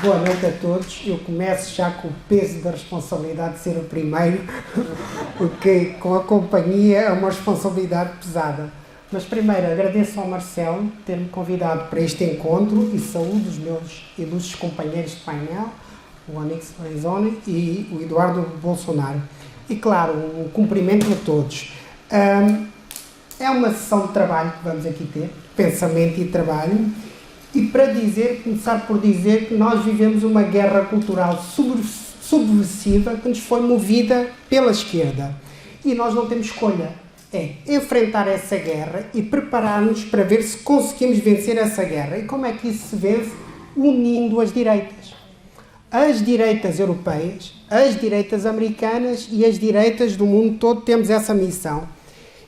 Boa noite a todos. Eu começo já com o peso da responsabilidade de ser o primeiro, porque com a companhia é uma responsabilidade pesada. Mas primeiro agradeço ao Marcelo ter-me convidado para este encontro e saúdo os meus ilustres companheiros de painel, o Onyx Lorenzoni e o Eduardo Bolsonaro. E claro, um cumprimento a todos. É uma sessão de trabalho que vamos aqui ter, pensamento e trabalho. E para começar por dizer que nós vivemos uma guerra cultural subversiva que nos foi movida pela esquerda. E nós não temos escolha. É enfrentar essa guerra e preparar-nos para ver se conseguimos vencer essa guerra. E como é que isso se vence? Unindo as direitas. As direitas europeias, as direitas americanas e as direitas do mundo todo temos essa missão.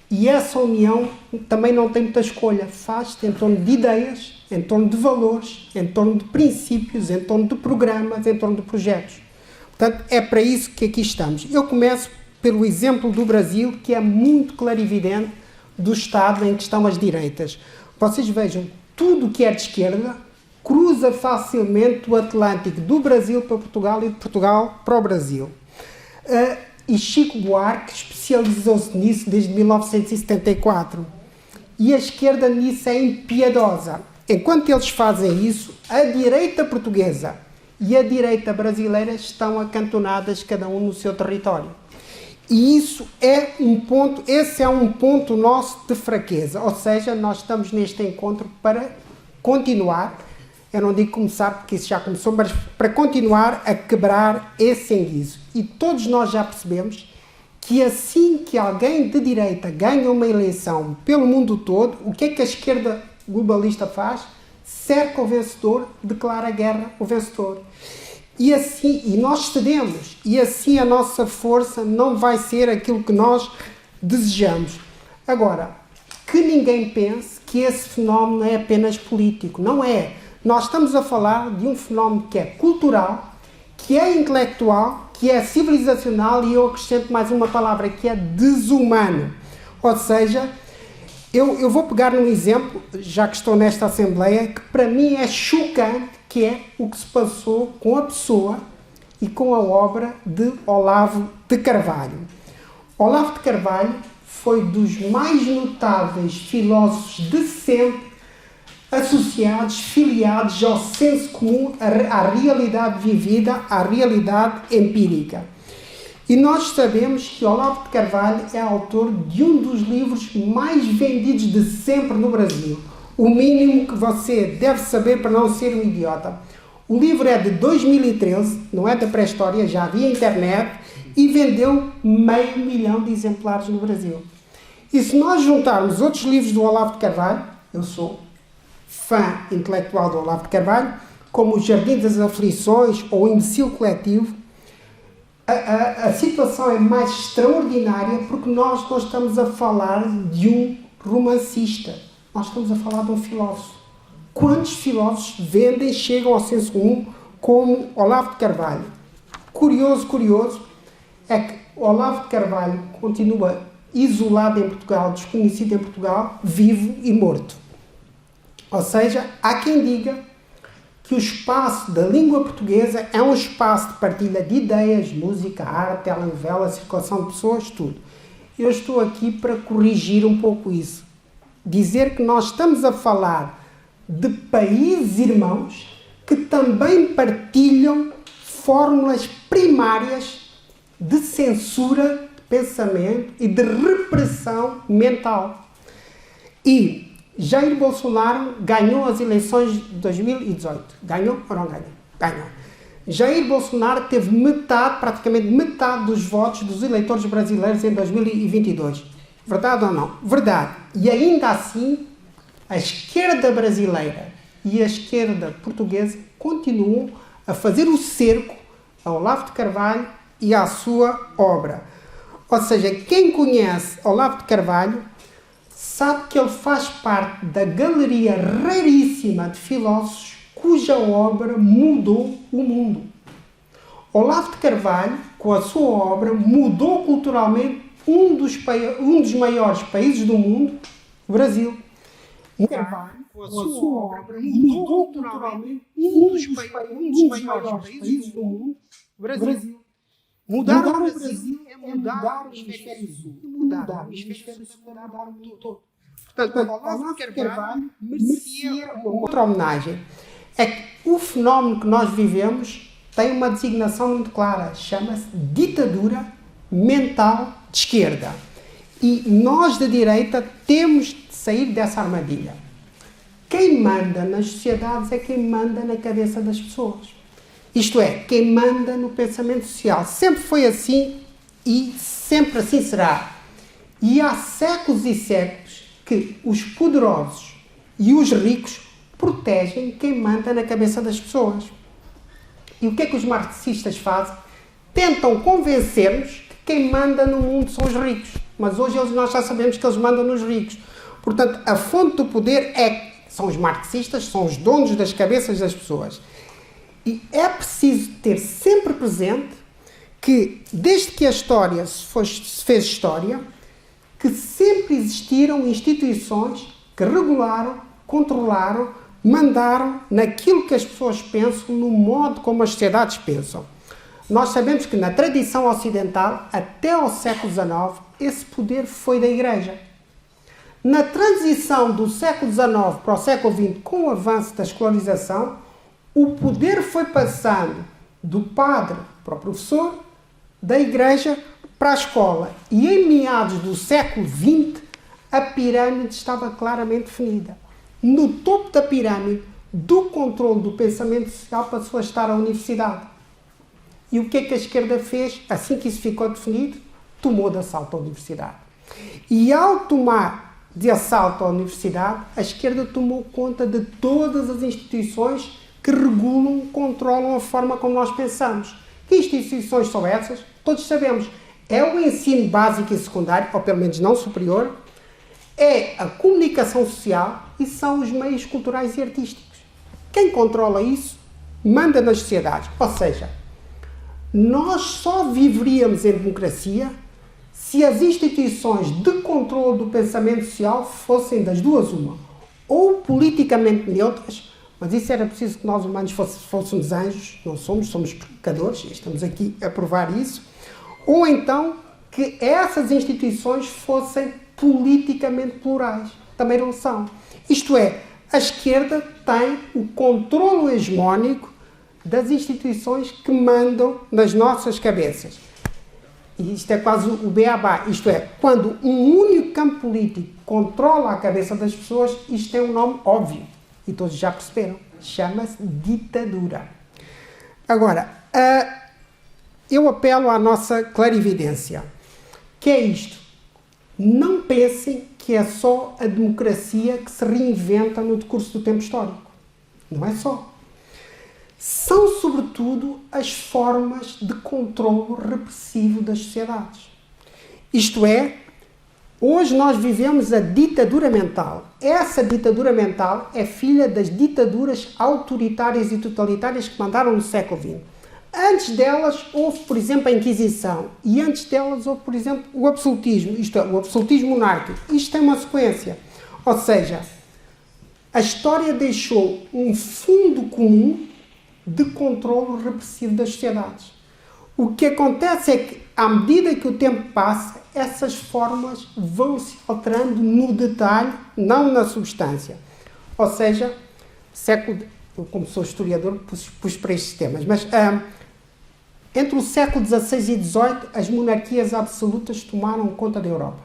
E essa união também não tem muita escolha. Faz-se em torno de ideias, em torno de valores, em torno de princípios, em torno de programas, em torno de projetos. Portanto, é para isso que aqui estamos. Eu começo pelo exemplo do Brasil, que é muito clarividente do estado em que estão as direitas. Vocês vejam, tudo que é de esquerda cruza facilmente o Atlântico, do Brasil para Portugal e de Portugal para o Brasil. E Chico Buarque especializou-se nisso desde 1974. E a esquerda nisso é impiedosa. Enquanto eles fazem isso, a direita portuguesa e a direita brasileira estão acantonadas, cada um no seu território. E isso é esse é um ponto nosso de fraqueza. Ou seja, nós estamos neste encontro para continuar, eu não digo começar porque isso já começou, mas para continuar a quebrar esse enguiço. E todos nós já percebemos que assim que alguém de direita ganha uma eleição pelo mundo todo, o que é que a esquerda globalista faz? Cerca o vencedor, declara a guerra ao vencedor. E assim, e nós cedemos, e assim a nossa força não vai ser aquilo que nós desejamos. Agora, que ninguém pense que esse fenómeno é apenas político. Não é. Nós estamos a falar de um fenómeno que é cultural, que é intelectual, que é civilizacional e eu acrescento mais uma palavra, que é desumano. Ou seja, eu vou pegar num exemplo, já que estou nesta Assembleia, que para mim é chocante, que é o que se passou com a pessoa e com a obra de Olavo de Carvalho. Olavo de Carvalho foi dos mais notáveis filósofos de sempre associados, filiados ao senso comum, à realidade vivida, à realidade empírica. E nós sabemos que Olavo de Carvalho é autor de um dos livros mais vendidos de sempre no Brasil. O mínimo que você deve saber para não ser um idiota. O livro é de 2013, não é da pré-história, já havia internet, e vendeu 500 mil de exemplares no Brasil. E se nós juntarmos outros livros do Olavo de Carvalho, eu sou fã intelectual do Olavo de Carvalho, como O Jardim das Aflições ou O Imbecil Coletivo, a situação é mais extraordinária porque nós não estamos a falar de um romancista, nós estamos a falar de um filósofo. Quantos filósofos vendem, chegam ao senso comum como Olavo de Carvalho? Curioso é que Olavo de Carvalho continua isolado em Portugal, desconhecido em Portugal, vivo e morto. Ou seja, há quem diga que o espaço da língua portuguesa é um espaço de partilha de ideias, música, arte, telenovela, circulação de pessoas, tudo. Eu estou aqui para corrigir um pouco isso. Dizer que nós estamos a falar de países irmãos que também partilham fórmulas primárias de censura de pensamento e de repressão mental. E Jair Bolsonaro ganhou as eleições de 2018. Ganhou ou não ganhou? Ganhou. Jair Bolsonaro teve praticamente metade dos votos dos eleitores brasileiros em 2022. Verdade ou não? Verdade. E ainda assim, a esquerda brasileira e a esquerda portuguesa continuam a fazer o cerco ao Olavo de Carvalho e à sua obra. Ou seja, quem conhece Olavo de Carvalho sabe que ele faz parte da galeria raríssima de filósofos cuja obra mudou o mundo. Olavo de Carvalho, com a sua obra, mudou culturalmente um dos maiores países do mundo, o Brasil. Carvalho, com a sua obra, mudou culturalmente um dos maiores países do mundo, o Brasil. Mudar o Brasil é mudar o hemisfério sul. Mudar o hemisfério sul é mudar o mundo todo. Portanto, Olavo de Carvalho merecia uma outra homenagem. É que o fenómeno que nós vivemos tem uma designação muito clara. Chama-se ditadura mental de esquerda. E nós, da direita, temos de sair dessa armadilha. Quem manda nas sociedades é quem manda na cabeça das pessoas. Isto é, quem manda no pensamento social. Sempre foi assim e sempre assim será. E há séculos e séculos que os poderosos e os ricos protegem quem manda na cabeça das pessoas. E o que é que os marxistas fazem? Tentam convencer-nos que quem manda no mundo são os ricos. Mas hoje nós já sabemos que eles mandam nos ricos. Portanto, a fonte do poder são os marxistas, são os donos das cabeças das pessoas. E é preciso ter sempre presente que, desde que a história se fez história, que sempre existiram instituições que regularam, controlaram, mandaram naquilo que as pessoas pensam, no modo como as sociedades pensam. Nós sabemos que na tradição ocidental, até ao século XIX, esse poder foi da Igreja. Na transição do século XIX para o século XX, com o avanço da escolarização, o poder foi passando do padre para o professor, da Igreja para a escola. E em meados do século XX, a pirâmide estava claramente definida. No topo da pirâmide, do controle do pensamento social, passou a estar a universidade. E o que é que a esquerda fez? Assim que isso ficou definido, tomou de assalto a universidade. E ao tomar de assalto a universidade, a esquerda tomou conta de todas as instituições que regulam, controlam a forma como nós pensamos. Que instituições são essas? Todos sabemos. É o ensino básico e secundário, ou pelo menos não superior, é a comunicação social e são os meios culturais e artísticos. Quem controla isso, manda nas sociedades. Ou seja, nós só viveríamos em democracia se as instituições de controle do pensamento social fossem das duas uma. Ou politicamente neutras, mas isso era preciso que nós humanos fôssemos anjos, não somos pecadores, e estamos aqui a provar isso. Ou então que essas instituições fossem politicamente plurais. Também não são. Isto é, a esquerda tem o controle hegemónico das instituições que mandam nas nossas cabeças. E isto é quase o beabá. Isto é, quando um único campo político controla a cabeça das pessoas, isto tem um nome óbvio. E todos já perceberam. Chama-se ditadura. Agora, eu apelo à nossa clarividência. Que é isto? Não pensem que é só a democracia que se reinventa no decurso do tempo histórico. Não é só. São, sobretudo, as formas de controlo repressivo das sociedades. Isto é, hoje nós vivemos a ditadura mental. Essa ditadura mental é filha das ditaduras autoritárias e totalitárias que mandaram no século XX. Antes delas houve, por exemplo, a Inquisição. E antes delas houve, por exemplo, o absolutismo. Isto é, o absolutismo monárquico. Isto tem uma sequência. Ou seja, a história deixou um fundo comum de controle repressivo das sociedades. O que acontece é que, à medida que o tempo passa, essas formas vão se alterando no detalhe, não na substância. Ou seja, eu como sou historiador pus para estes temas, mas entre o século XVI e XVIII, as monarquias absolutas tomaram conta da Europa.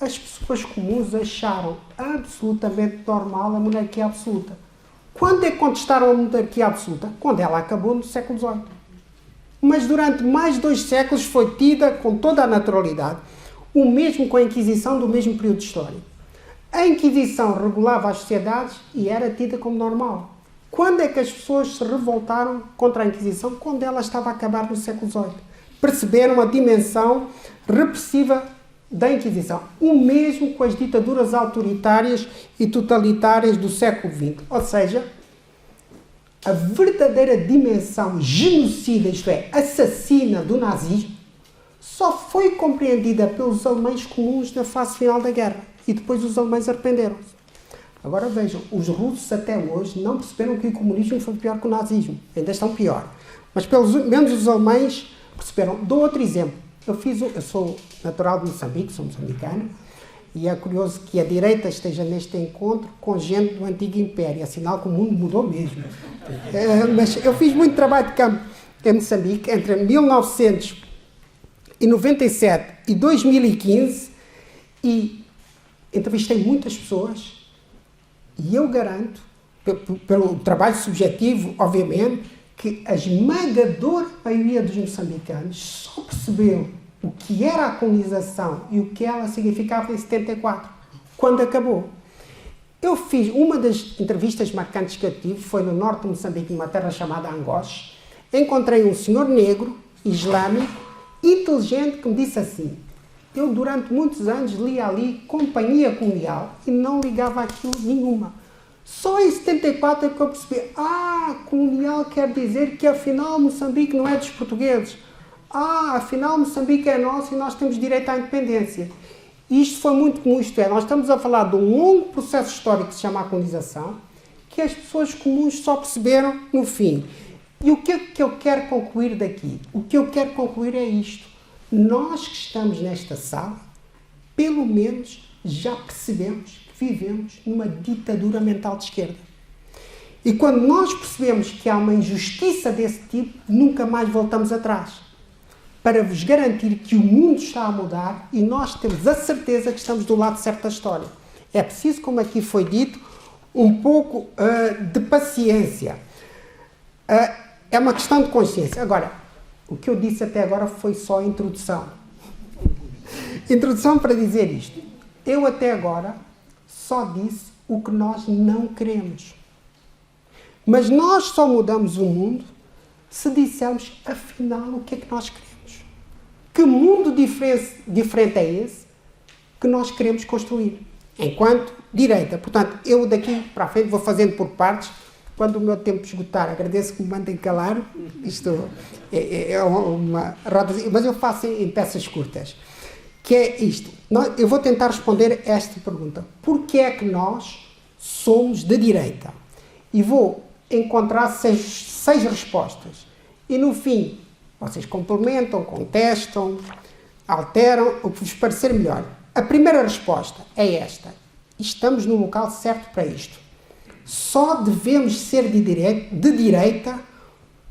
As pessoas comuns acharam absolutamente normal a monarquia absoluta. Quando é que contestaram a monarquia absoluta? Quando ela acabou no século XVIII. Mas durante mais de 2 séculos foi tida com toda a naturalidade. O mesmo com a Inquisição do mesmo período histórico. A Inquisição regulava as sociedades e era tida como normal. Quando é que as pessoas se revoltaram contra a Inquisição? Quando ela estava a acabar no século XVIII. Perceberam a dimensão repressiva da Inquisição. O mesmo com as ditaduras autoritárias e totalitárias do século XX. Ou seja, a verdadeira dimensão genocida, isto é, assassina do nazismo, só foi compreendida pelos alemães comuns na fase final da guerra. E depois os alemães arrependeram-se. Agora vejam, os russos até hoje não perceberam que o comunismo foi pior que o nazismo. Ainda estão pior. Mas pelo menos os alemães perceberam. Dou outro exemplo. Eu sou natural de Moçambique, sou moçambicano, e é curioso que a direita esteja neste encontro com gente do antigo Império. É sinal que o mundo mudou mesmo. Mas eu fiz muito trabalho de campo em Moçambique entre 1997 e 2015 e entrevistei muitas pessoas e eu garanto, pelo trabalho subjetivo, obviamente, que a esmagadora maioria dos moçambicanos só percebeu o que era a colonização e o que ela significava em 74, quando acabou. Eu fiz, uma das entrevistas marcantes que eu tive foi no norte de Moçambique, numa terra chamada Angoche. Encontrei um senhor negro, islâmico, inteligente, que me disse assim: eu durante muitos anos li ali Companhia Colonial e não ligava aquilo nenhuma. Só em 74 é que eu percebi, colonial quer dizer que afinal Moçambique não é dos portugueses. Afinal Moçambique é nosso e nós temos direito à independência. E isto foi muito comum, isto é, nós estamos a falar de um longo processo histórico que se chama a colonização, que as pessoas comuns só perceberam no fim. E o que é que eu quero concluir daqui? O que eu quero concluir é isto. Nós que estamos nesta sala, pelo menos já percebemos que vivemos numa ditadura mental de esquerda. E quando nós percebemos que há uma injustiça desse tipo, nunca mais voltamos atrás. Para vos garantir que o mundo está a mudar e nós temos a certeza que estamos do lado certo da história. É preciso, como aqui foi dito, um pouco de paciência. É uma questão de consciência. Agora, o que eu disse até agora foi só a introdução. Introdução para dizer isto. Eu até agora só disse o que nós não queremos. Mas nós só mudamos o mundo se dissermos, afinal, o que é que nós queremos. Que mundo diferente é esse que nós queremos construir, enquanto direita? Portanto, eu daqui para a frente vou fazendo por partes. Quando o meu tempo esgotar, agradeço que me mandem calar. Isto é uma roda, mas eu faço em peças curtas. Que é isto. Eu vou tentar responder esta pergunta. Porquê é que nós somos de direita? E vou encontrar seis respostas. E no fim, vocês complementam, contestam, alteram, o que vos parecer melhor. A primeira resposta é esta. Estamos no local certo para isto. Só devemos ser de direita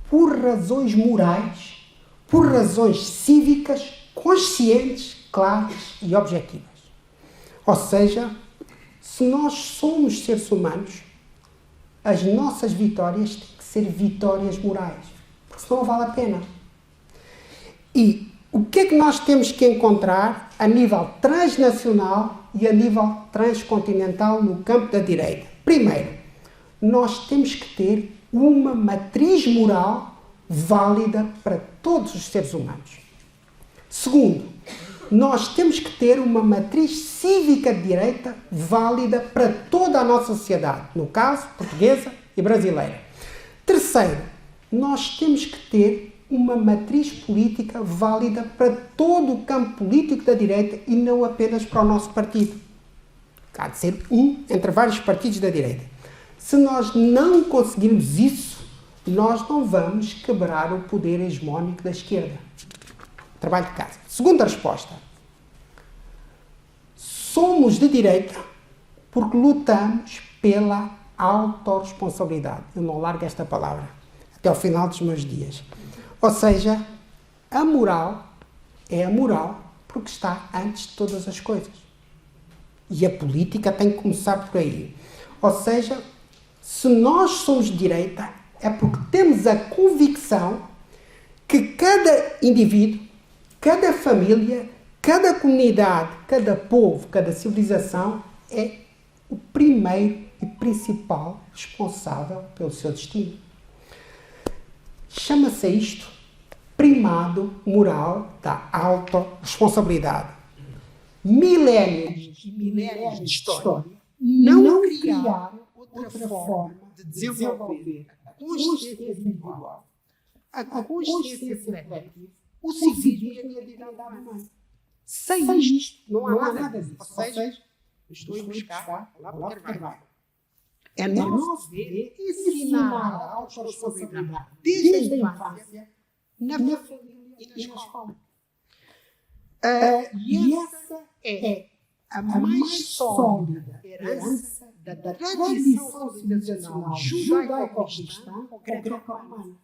por razões morais, por razões cívicas, conscientes, claras e objetivas. Ou seja, se nós somos seres humanos, as nossas vitórias têm que ser vitórias morais, porque senão vale a pena. E o que é que nós temos que encontrar a nível transnacional e a nível transcontinental no campo da direita? Primeiro, nós temos que ter uma matriz moral válida para todos os seres humanos. Segundo, nós temos que ter uma matriz cívica de direita válida para toda a nossa sociedade, no caso, portuguesa e brasileira. Terceiro, nós temos que ter uma matriz política válida para todo o campo político da direita e não apenas para o nosso partido. Há de ser um entre vários partidos da direita. Se nós não conseguirmos isso, nós não vamos quebrar o poder hegemónico da esquerda. Trabalho de casa. Segunda resposta. Somos de direita porque lutamos pela autorresponsabilidade. Eu não largo esta palavra até ao final dos meus dias. Ou seja, a moral é a moral porque está antes de todas as coisas. E a política tem que começar por aí. Ou seja, se nós somos de direita, é porque temos a convicção que cada indivíduo, cada família, cada comunidade, cada povo, cada civilização é o primeiro e principal responsável pelo seu destino. Chama-se isto primado moral da autorresponsabilidade. Milénios e milénios de história não criaram outra forma de desenvolver a consciência individual, a consciência coletiva, o civismo e a dignidade humana. Sem isto, não há nada disso. Ou seja, estou a buscar lá para o trabalho. É nosso dever ensinar a autorresponsabilidade desde a infância, na família e na escola. E essa é a mais sólida herança da tradição civilizacional judaico-cristã ou greco-romana.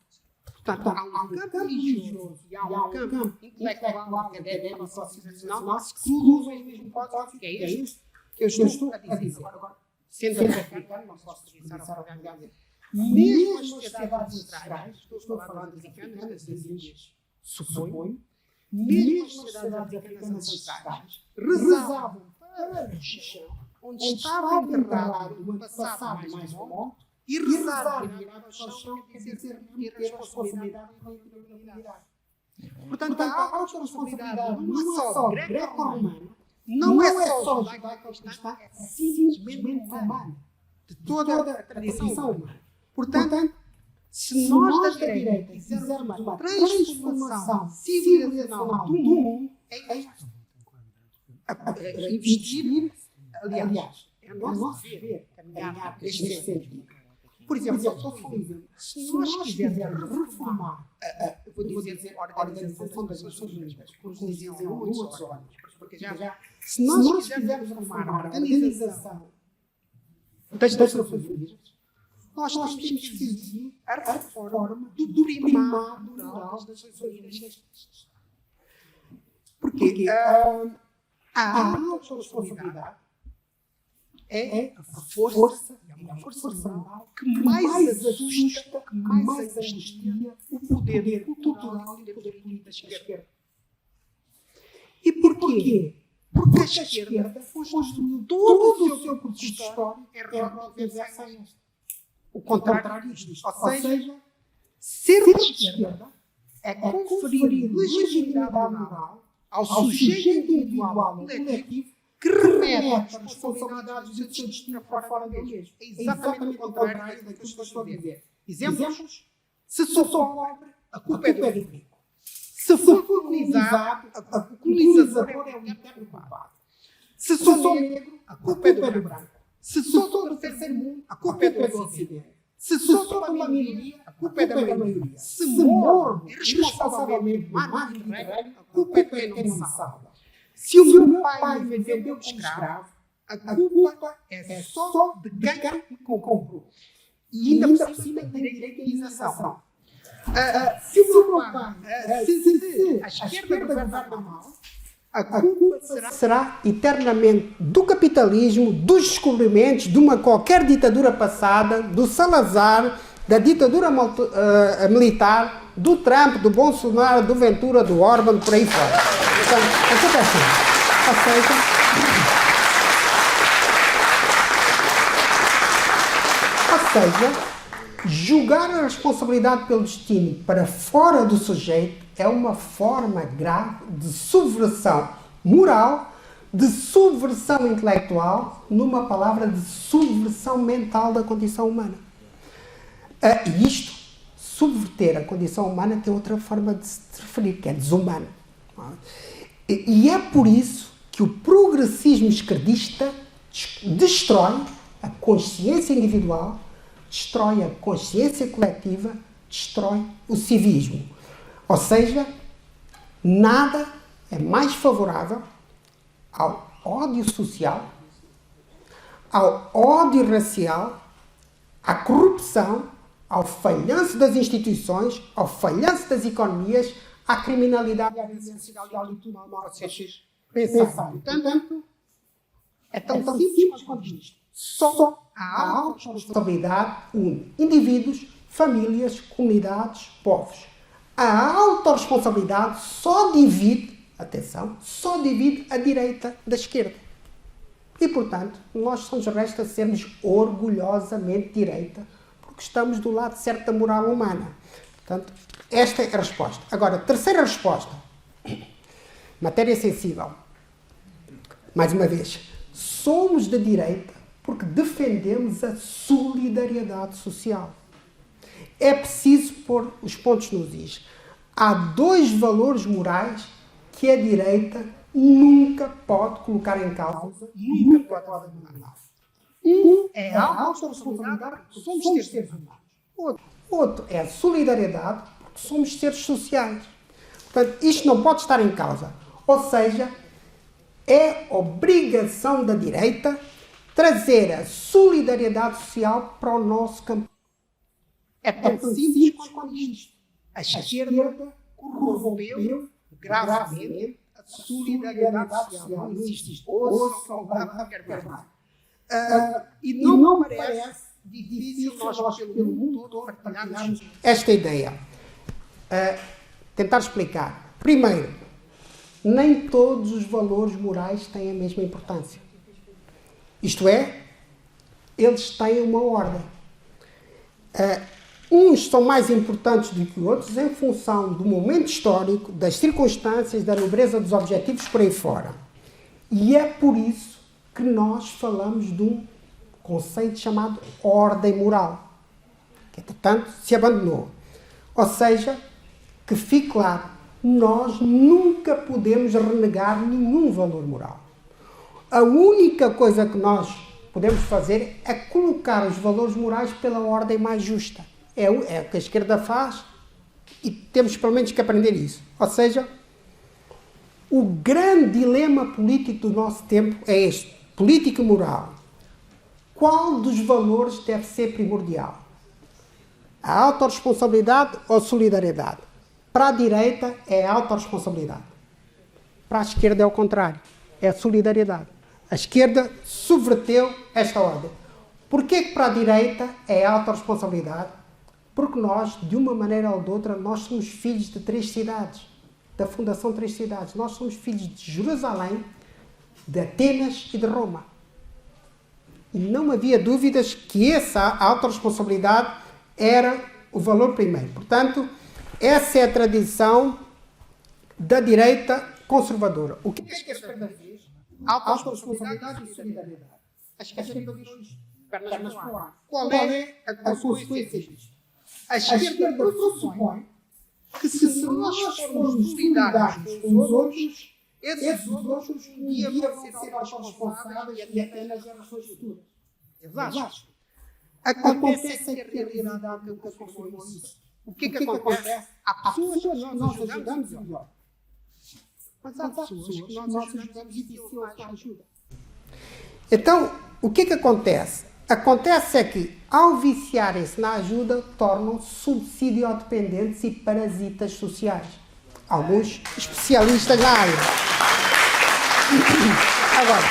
Portanto, há um campo religioso e há um campo intelectual, académico, civilizacional que se cruzam em mesmo propósito, que é este que eu estou a dizer. Agora, sendo africano, não posso dizer mesmo as sociedades ancestrais, estou a falar das africanas, das índias, suponho, mesmo as sociedades africanas ancestrais rezavam para o chão, onde estava enterrado o passado mais remoto, e rezar virado ao chão quer dizer ter responsabilidade pela individualidade. Portanto, a autorresponsabilidade não é só greco-romana, não é só judaico-cristã, é simplesmente humana, de toda a tradição humana. Portanto, se nós da direita quisermos uma transformação civilizacional do mundo, é isto. Investir, aliás, é o nosso dever caminhar neste sentido. Por exemplo, se nós quisermos reformar, vou dizer a Organização das Nações Unidas, porque dizem muitos órgãos, porque se nós quisermos reformar a Organização das Nações Unidas, nós temos que exigir a reforma do primado moral das Nações Unidas. Porque a autorresponsabilidade é a força moral que mais assusta, que mais angustia o poder cultural e o poder político da esquerda. E porquê? Porque a esquerda construiu todo o seu percurso histórico relativamente a isto. O contrário disto. Ou seja, ser de esquerda é conferir legitimidade moral ao sujeito individual ou coletivo que remete as responsabilidades do seu destino para fora dele mesmo. É exatamente o contrário daquilo que estou a dizer. Exemplos? Se sou pobre, a culpa é do rico. Se for colonizado, o colonizador é o interno culpado. Se sou negro, a culpa é do branco. Se sou do terceiro mundo, a culpa é do Ocidente. Se sou uma minoria, a culpa é da maioria. Se morro irresponsavelmente no mar Mediterrâneo, a culpa é de quem não me salva. Se o meu pai me vendeu como escravo, a culpa é só de quem me comprou. E ainda por cima tem direito à indenização. Se o meu pai, se a esquerda governar mal, a culpa será eternamente do capitalismo, dos descobrimentos, de uma qualquer ditadura passada, do Salazar, da ditadura militar, do Trump, do Bolsonaro, do Ventura, do Orban, por aí fora. Então, essa é assim. Ou seja, julgar a responsabilidade pelo destino para fora do sujeito é uma forma grave de subversão moral, de subversão intelectual, numa palavra, de subversão mental da condição humana. E isto, subverter a condição humana, tem outra forma de se referir, que é desumano. E é por isso que o progressismo esquerdista destrói a consciência individual, destrói a consciência coletiva, destrói o civismo. Ou seja, nada é mais favorável ao ódio social, ao ódio racial, à corrupção, ao falhanço das instituições, ao falhanço das economias, à criminalidade e à violência social e tudo mais. Vocês pensar. Portanto, é tão simples quanto isto. Só a autorresponsabilidade une indivíduos, famílias, comunidades, povos. A autorresponsabilidade só divide, atenção, só divide a direita da esquerda. E, portanto, nós só nos resta sermos orgulhosamente direita, porque estamos do lado certo da moral humana. Portanto, esta é a resposta. Agora, terceira resposta. Matéria sensível. Mais uma vez, somos da direita porque defendemos a solidariedade social. É preciso pôr os pontos nos is. Há dois valores morais que a direita nunca pode colocar em causa, nunca pode abandonar. Um é a autorresponsabilidade, porque somos seres humanos. Outro é a solidariedade, porque somos seres sociais. Portanto, isto não pode estar em causa. Ou seja, é obrigação da direita trazer a solidariedade social para o nosso campo. É tão simples quanto isto. A esquerda corrompeu gravemente a solidariedade social. Não existe osso, saudável, quer mais. E não me parece difícil nós, pelo mundo todo, partilharmos esta ideia. Tentar explicar. Primeiro, nem todos os valores morais têm a mesma importância. Isto é, eles têm uma ordem. Uns são mais importantes do que outros em função do momento histórico, das circunstâncias, da nobreza dos objetivos por aí fora. E é por isso que nós falamos de um conceito chamado ordem moral, que, entretanto, se abandonou. Ou seja, que fique claro, nós nunca podemos renegar nenhum valor moral. A única coisa que nós podemos fazer é colocar os valores morais pela ordem mais justa. É o que a esquerda faz e temos pelo menos que aprender isso. Ou seja, o grande dilema político do nosso tempo é este, político e moral. Qual dos valores deve ser primordial? A autorresponsabilidade ou a solidariedade? Para a direita é a autorresponsabilidade. Para a esquerda é o contrário, é a solidariedade. A esquerda subverteu esta ordem. Porquê que para a direita é a autorresponsabilidade? Porque nós, de uma maneira ou de outra, nós somos filhos de 3 cidades, da Fundação 3 Cidades. Nós somos filhos de Jerusalém, de Atenas e de Roma. E não havia dúvidas que essa autorresponsabilidade era o valor primeiro. Portanto, essa é a tradição da direita conservadora. O que é que a esquerda fez? Autorresponsabilidade e solidariedade. A esquerda fez pernas para o ar. Qual é a consequência disto? A esquerda pressupõe que se nós formos solidários com os outros, esses outros um dia vão ser responsáveis e até nas gerações futuras. Exato. Acontece que a realidade nunca foi isso. O que acontece? Há pessoas que nós ajudamos melhor. Mas há pessoas que nós ajudamos e dificilmente ajuda. Então, o que acontece? Acontece é que, ao viciarem-se na ajuda, tornam-se subsídio-dependentes e parasitas sociais. Alguns especialistas na área. Agora,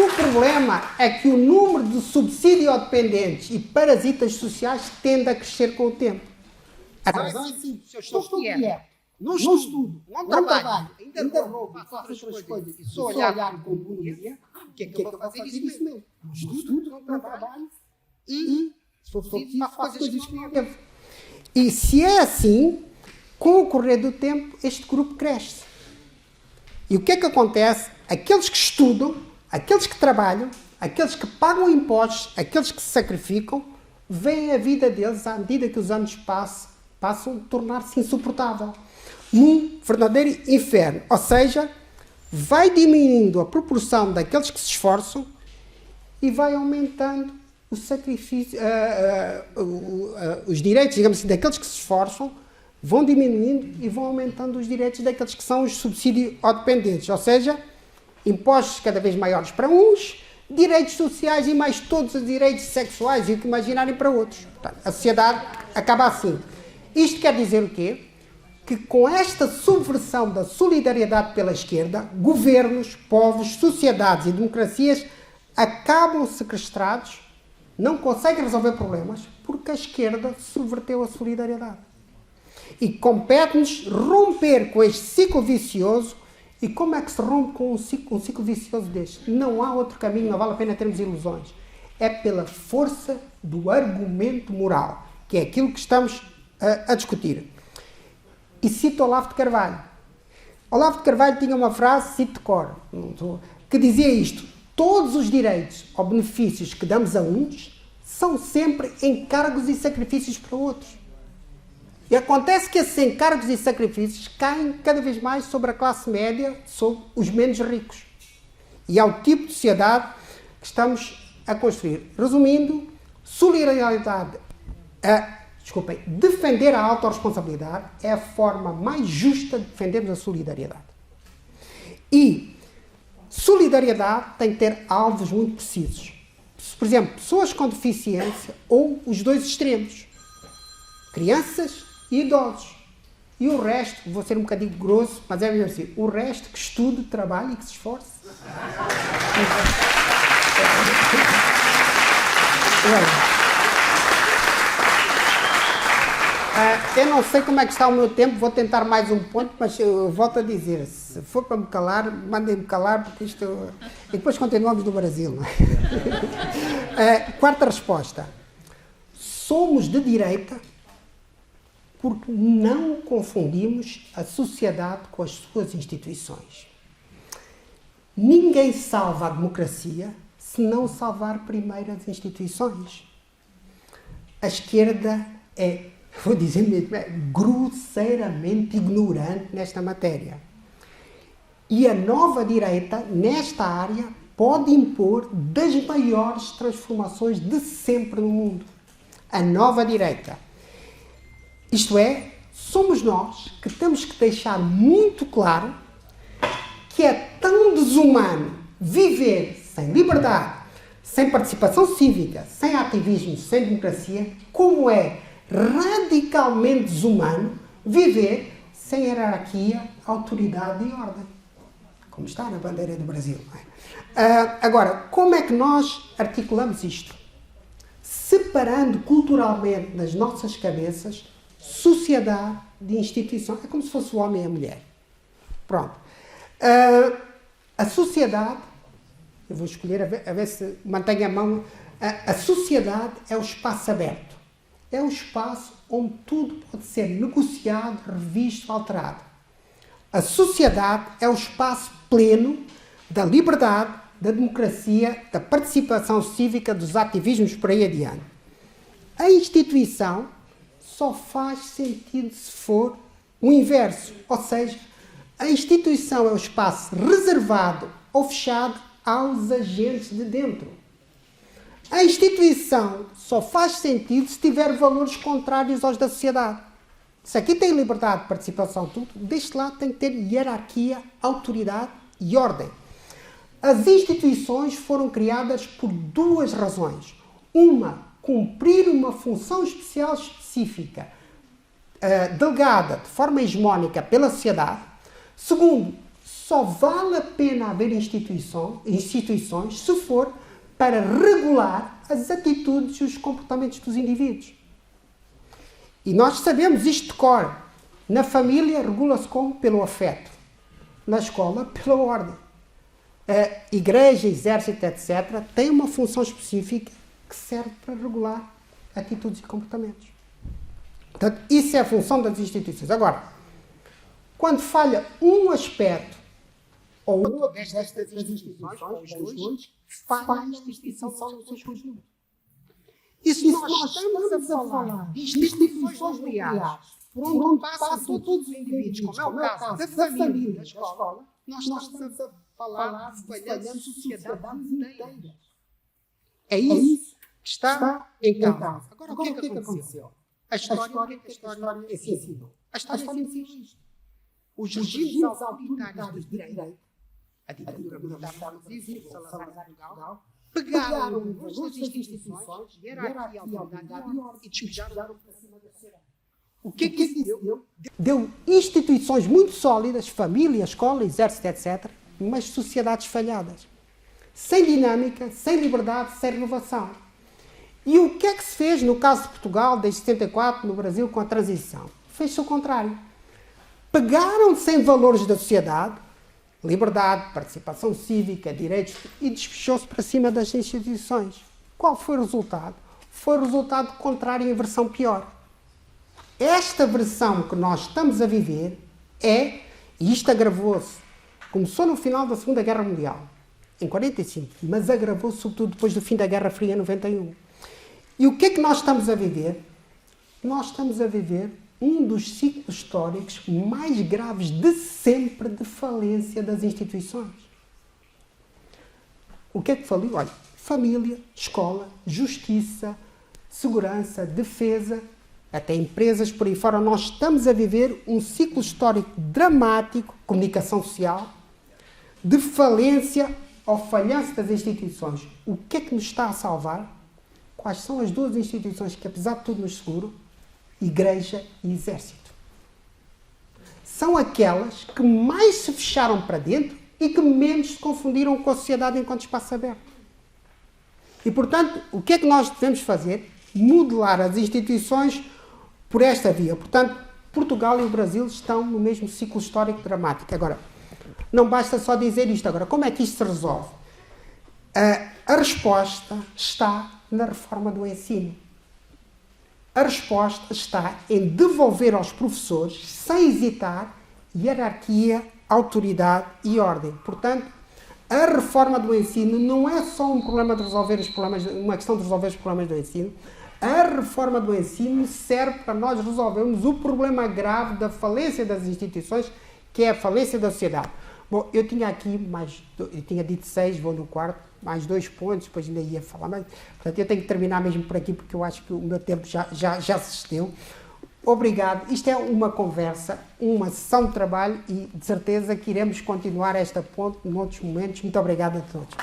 o problema é que o número de subsídio-dependentes e parasitas sociais tende a crescer com o tempo. A razão é simples. Se eu estou quieto, não estudo, não trabalho, ainda roubo, faço outras coisas e só olhar com burguesia, o que é que eu vou fazer isso mesmo? Não estudo, não trabalho e, se for preciso, faço coisas que não devo. E se é assim, com o correr do tempo, este grupo cresce. E o que é que acontece? Aqueles que estudam, aqueles que trabalham, aqueles que pagam impostos, aqueles que se sacrificam, veem a vida deles, à medida que os anos passam a tornar-se insuportável. Num verdadeiro inferno. Ou seja, vai diminuindo a proporção daqueles que se esforçam e vai aumentando o sacrifício, os direitos, digamos assim, daqueles que se esforçam, vão diminuindo e vão aumentando os direitos daqueles que são os subsídio-dependentes. Ou seja, impostos cada vez maiores para uns, direitos sociais e mais todos os direitos sexuais e o que imaginarem para outros. Portanto, a sociedade acaba assim. Isto quer dizer o quê? Que com esta subversão da solidariedade pela esquerda, governos, povos, sociedades e democracias acabam sequestrados, não conseguem resolver problemas, porque a esquerda subverteu a solidariedade. E compete-nos romper com este ciclo vicioso. E como é que se rompe com um ciclo vicioso deste? Não há outro caminho, não vale a pena termos ilusões. É pela força do argumento moral, que é aquilo que estamos a discutir. E cito Olavo de Carvalho. Olavo de Carvalho tinha uma frase, cito de cor, que dizia isto: todos os direitos ou benefícios que damos a uns são sempre encargos e sacrifícios para outros. E acontece que esses encargos e sacrifícios caem cada vez mais sobre a classe média, sobre os menos ricos. e ao tipo de sociedade que estamos a construir. Resumindo, solidariedade, defender a autorresponsabilidade é a forma mais justa de defendermos a solidariedade. E solidariedade tem que ter alvos muito precisos. Por exemplo, pessoas com deficiência ou os dois extremos. Crianças e idosos. E o resto, vou ser um bocadinho grosso, mas é mesmo assim, o resto que estude, trabalhe e que se esforce. Eu não sei como é que está o meu tempo, vou tentar mais um ponto, mas eu volto a dizer, se for para me calar, mandem-me calar, porque isto... E depois continuamos no Brasil, não é? Quarta resposta. Somos de direita porque não confundimos a sociedade com as suas instituições. Ninguém salva a democracia se não salvar primeiro as instituições. A esquerda vou dizer mesmo, é grosseiramente ignorante nesta matéria. E a nova direita, nesta área, pode impor das maiores transformações de sempre no mundo. A nova direita. Isto é, somos nós que temos que deixar muito claro que é tão desumano viver sem liberdade, sem participação cívica, sem ativismo, sem democracia, como é radicalmente desumano viver sem hierarquia, autoridade e ordem. Como está na bandeira do Brasil. Agora, como é que nós articulamos isto? Separando culturalmente nas nossas cabeças sociedade de instituição. É como se fosse o homem e a mulher. Pronto. A sociedade, eu vou escolher a ver se mantenho a mão. A sociedade é o espaço aberto. É o espaço onde tudo pode ser negociado, revisto, alterado. A sociedade é o espaço pleno da liberdade, da democracia, da participação cívica, dos ativismos por aí adiante. A instituição só faz sentido se for o inverso, ou seja, a instituição é o espaço reservado ou fechado aos agentes de dentro. A instituição só faz sentido se tiver valores contrários aos da sociedade. Se aqui tem liberdade de participação, tudo, deste lado tem que ter hierarquia, autoridade e ordem. As instituições foram criadas por duas razões. Uma, cumprir uma função especial específica, delegada de forma hegemónica pela sociedade. Segundo, só vale a pena haver instituições se for para regular as atitudes e os comportamentos dos indivíduos. E nós sabemos isto de cor. Na família regula-se como? Pelo afeto. Na escola, pela ordem. A igreja, exército, etc., tem uma função específica que serve para regular atitudes e comportamentos. Portanto, isso é a função das instituições. Agora, quando falha um aspecto ou uma destas instituições, ou os dois, falha a instituição no seu conjunto. E se nós estamos a falar de instituições nucleares, por onde passam todos os indivíduos, como é o caso da família e da escola, nós estamos a falar de falhando sociedades inteiras. É isso que está em causa. Agora, o que é que aconteceu? A história ensinou. A história ensinou isto. Os regimes autoritários de direita, a ditadura militar francesa, o Salazar em Portugal, pegaram as instituições, hierarquia, autoridade e despejaram para cima da sociedade. O que é que isso deu? Deu instituições muito sólidas, família, escola, exército, etc., mas sociedades falhadas. Sem dinâmica, sem liberdade, sem renovação. E o que é que se fez no caso de Portugal, desde 74, no Brasil, com a transição? Fez-se o contrário. Pegaram-se em valores da sociedade, liberdade, participação cívica, direitos, e despechou-se para cima das instituições. Qual foi o resultado? Foi o resultado contrário em versão pior. Esta versão que nós estamos a viver e isto agravou-se, começou no final da Segunda Guerra Mundial, em 45, mas agravou-se sobretudo depois do fim da Guerra Fria, em 91. E o que é que nós estamos a viver? Nós estamos a viver um dos ciclos históricos mais graves de sempre de falência das instituições. O que é que faliu? Olha, família, escola, justiça, segurança, defesa, até empresas por aí fora. Nós estamos a viver um ciclo histórico dramático, comunicação social, de falência ou falhança das instituições. O que é que nos está a salvar? Quais são as duas instituições que, apesar de tudo, nos seguram? Igreja e Exército. São aquelas que mais se fecharam para dentro e que menos se confundiram com a sociedade enquanto espaço aberto. E, portanto, o que é que nós devemos fazer? Modelar as instituições por esta via. Portanto, Portugal e o Brasil estão no mesmo ciclo histórico dramático. Agora, não basta só dizer isto. Agora, como é que isto se resolve? A resposta está na reforma do ensino. A resposta está em devolver aos professores, sem hesitar, hierarquia, autoridade e ordem. Portanto, a reforma do ensino não é só um problema de resolver os problemas, uma questão de resolver os problemas do ensino. A reforma do ensino serve para nós resolvermos o problema grave da falência das instituições, que é a falência da sociedade. Bom, eu tinha aqui eu tinha dito 6, vou no quarto, mais 2 pontos, depois ainda ia falar mais. Portanto, eu tenho que terminar mesmo por aqui, porque eu acho que o meu tempo já se estendeu. Obrigado. Isto é uma conversa, uma sessão de trabalho e de certeza que iremos continuar esta ponte em outros momentos. Muito obrigado a todos.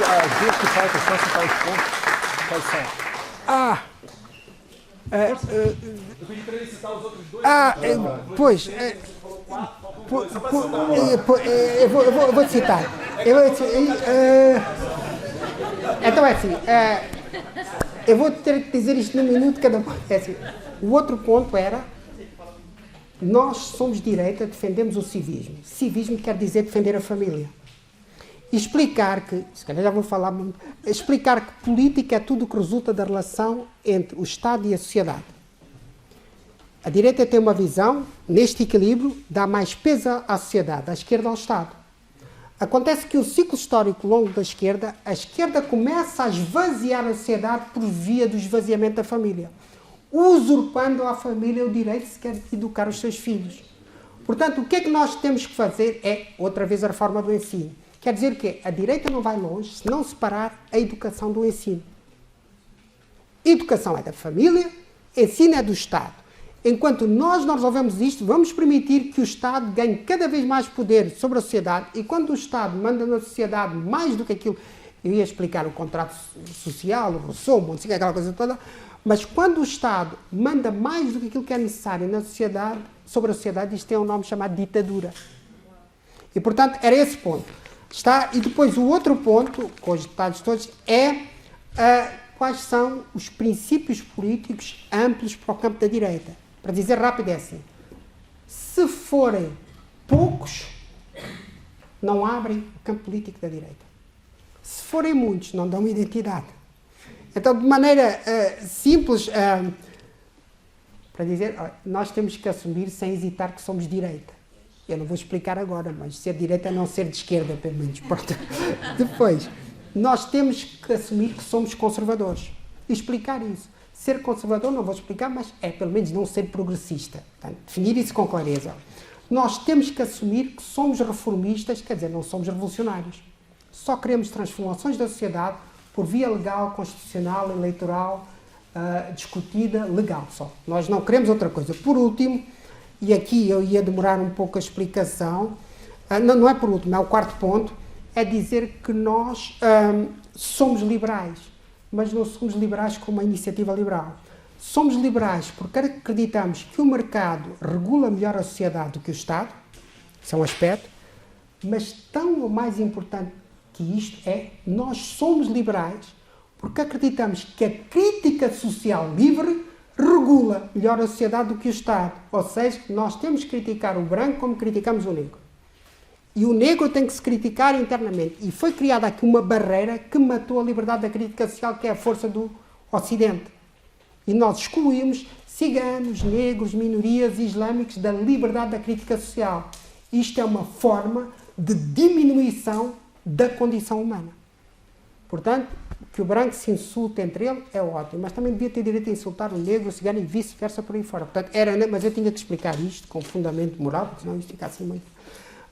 As duas que faltam, só citar os pontos, quais são? Eu pedi para ele citar os outros dois. Eu vou citar. Então é assim, eu vou ter que dizer isto num minuto cada um. É assim, o outro ponto era, nós somos de direita, defendemos o civismo. Civismo quer dizer defender a família. E explicar que, se calhar já vou falar muito, explicar que política é tudo o que resulta da relação entre o Estado e a sociedade. A direita tem uma visão, neste equilíbrio, dá mais peso à sociedade, à esquerda ao Estado. Acontece que o ciclo histórico longo da esquerda, a esquerda começa a esvaziar a sociedade por via do esvaziamento da família, usurpando à família o direito sequer de educar os seus filhos. Portanto, o que é que nós temos que fazer é, outra vez, a reforma do ensino. Quer dizer que a direita não vai longe se não separar a educação do ensino. Educação é da família, ensino é do Estado. Enquanto nós não resolvemos isto, vamos permitir que o Estado ganhe cada vez mais poder sobre a sociedade, e quando o Estado manda na sociedade mais do que aquilo, eu ia explicar o contrato social, o Rousseau, Montesquieu, aquela coisa toda, mas quando o Estado manda mais do que aquilo que é necessário na sociedade, sobre a sociedade, isto tem um nome chamado ditadura. E, portanto, era esse ponto. E depois o outro ponto, com os detalhes todos, é quais são os princípios políticos amplos para o campo da direita. Para dizer rápido é assim, se forem poucos, não abrem o campo político da direita. Se forem muitos, não dão identidade. Então, de maneira simples, para dizer, nós temos que assumir sem hesitar que somos direita. Eu não vou explicar agora, mas ser direita é não ser de esquerda, pelo menos. Depois, nós temos que assumir que somos conservadores. E explicar isso. Ser conservador, não vou explicar, mas é pelo menos não ser progressista. Portanto, definir isso com clareza. Nós temos que assumir que somos reformistas, quer dizer, não somos revolucionários. Só queremos transformações da sociedade por via legal, constitucional, eleitoral, discutida, legal só. Nós não queremos outra coisa. Por último, e aqui eu ia demorar um pouco a explicação, não é por último, é o quarto ponto, é dizer que nós somos liberais, mas não somos liberais com uma iniciativa liberal. Somos liberais porque acreditamos que o mercado regula melhor a sociedade do que o Estado, isso é um aspecto, mas tão ou mais importante que isto é, nós somos liberais porque acreditamos que a crítica social livre regula melhor a sociedade do que o Estado. Ou seja, nós temos que criticar o branco como criticamos o negro. E o negro tem que se criticar internamente. E foi criada aqui uma barreira que matou a liberdade da crítica social, que é a força do Ocidente. E nós excluímos ciganos, negros, minorias islâmicos da liberdade da crítica social. Isto é uma forma de diminuição da condição humana. Portanto, que o branco se insulte entre ele é ótimo, mas também devia ter direito a insultar o negro, o cigano e vice-versa por aí fora. Portanto, mas eu tinha que explicar isto com fundamento moral, porque senão isto fica assim muito...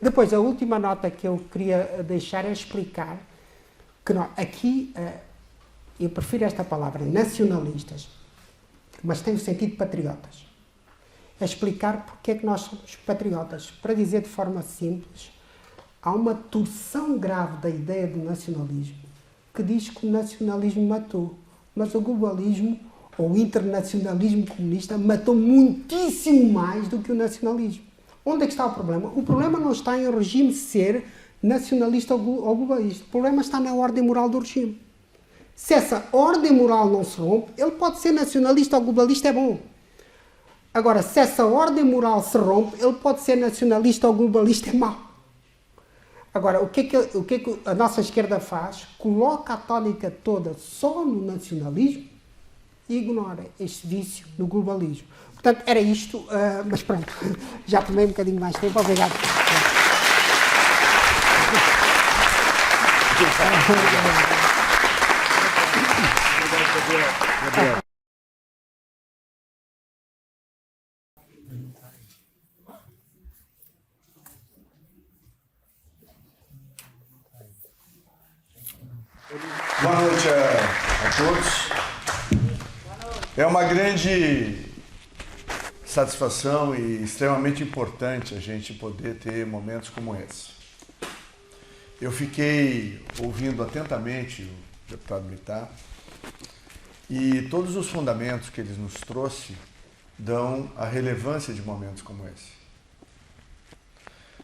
Depois, a última nota que eu queria deixar é explicar que aqui, eu prefiro esta palavra, nacionalistas, mas tem o sentido de patriotas. É explicar porque é que nós somos patriotas. Para dizer de forma simples, há uma torção grave da ideia do nacionalismo que diz que o nacionalismo matou, mas o globalismo ou o internacionalismo comunista matou muitíssimo mais do que o nacionalismo. Onde é que está o problema? O problema não está em o regime ser nacionalista ou globalista. O problema está na ordem moral do regime. Se essa ordem moral não se rompe, ele pode ser nacionalista ou globalista, é bom. Agora, se essa ordem moral se rompe, ele pode ser nacionalista ou globalista, é mau. Agora, o que é que a nossa esquerda faz? Coloca a tónica toda só no nacionalismo e ignora este vício no globalismo. Portanto, era isto, mas pronto, já tomei um bocadinho mais tempo. Obrigado. Boa noite a todos. É uma grande satisfação e extremamente importante a gente poder ter momentos como esse. Eu fiquei ouvindo atentamente o deputado Bittar e todos os fundamentos que ele nos trouxe dão a relevância de momentos como esse.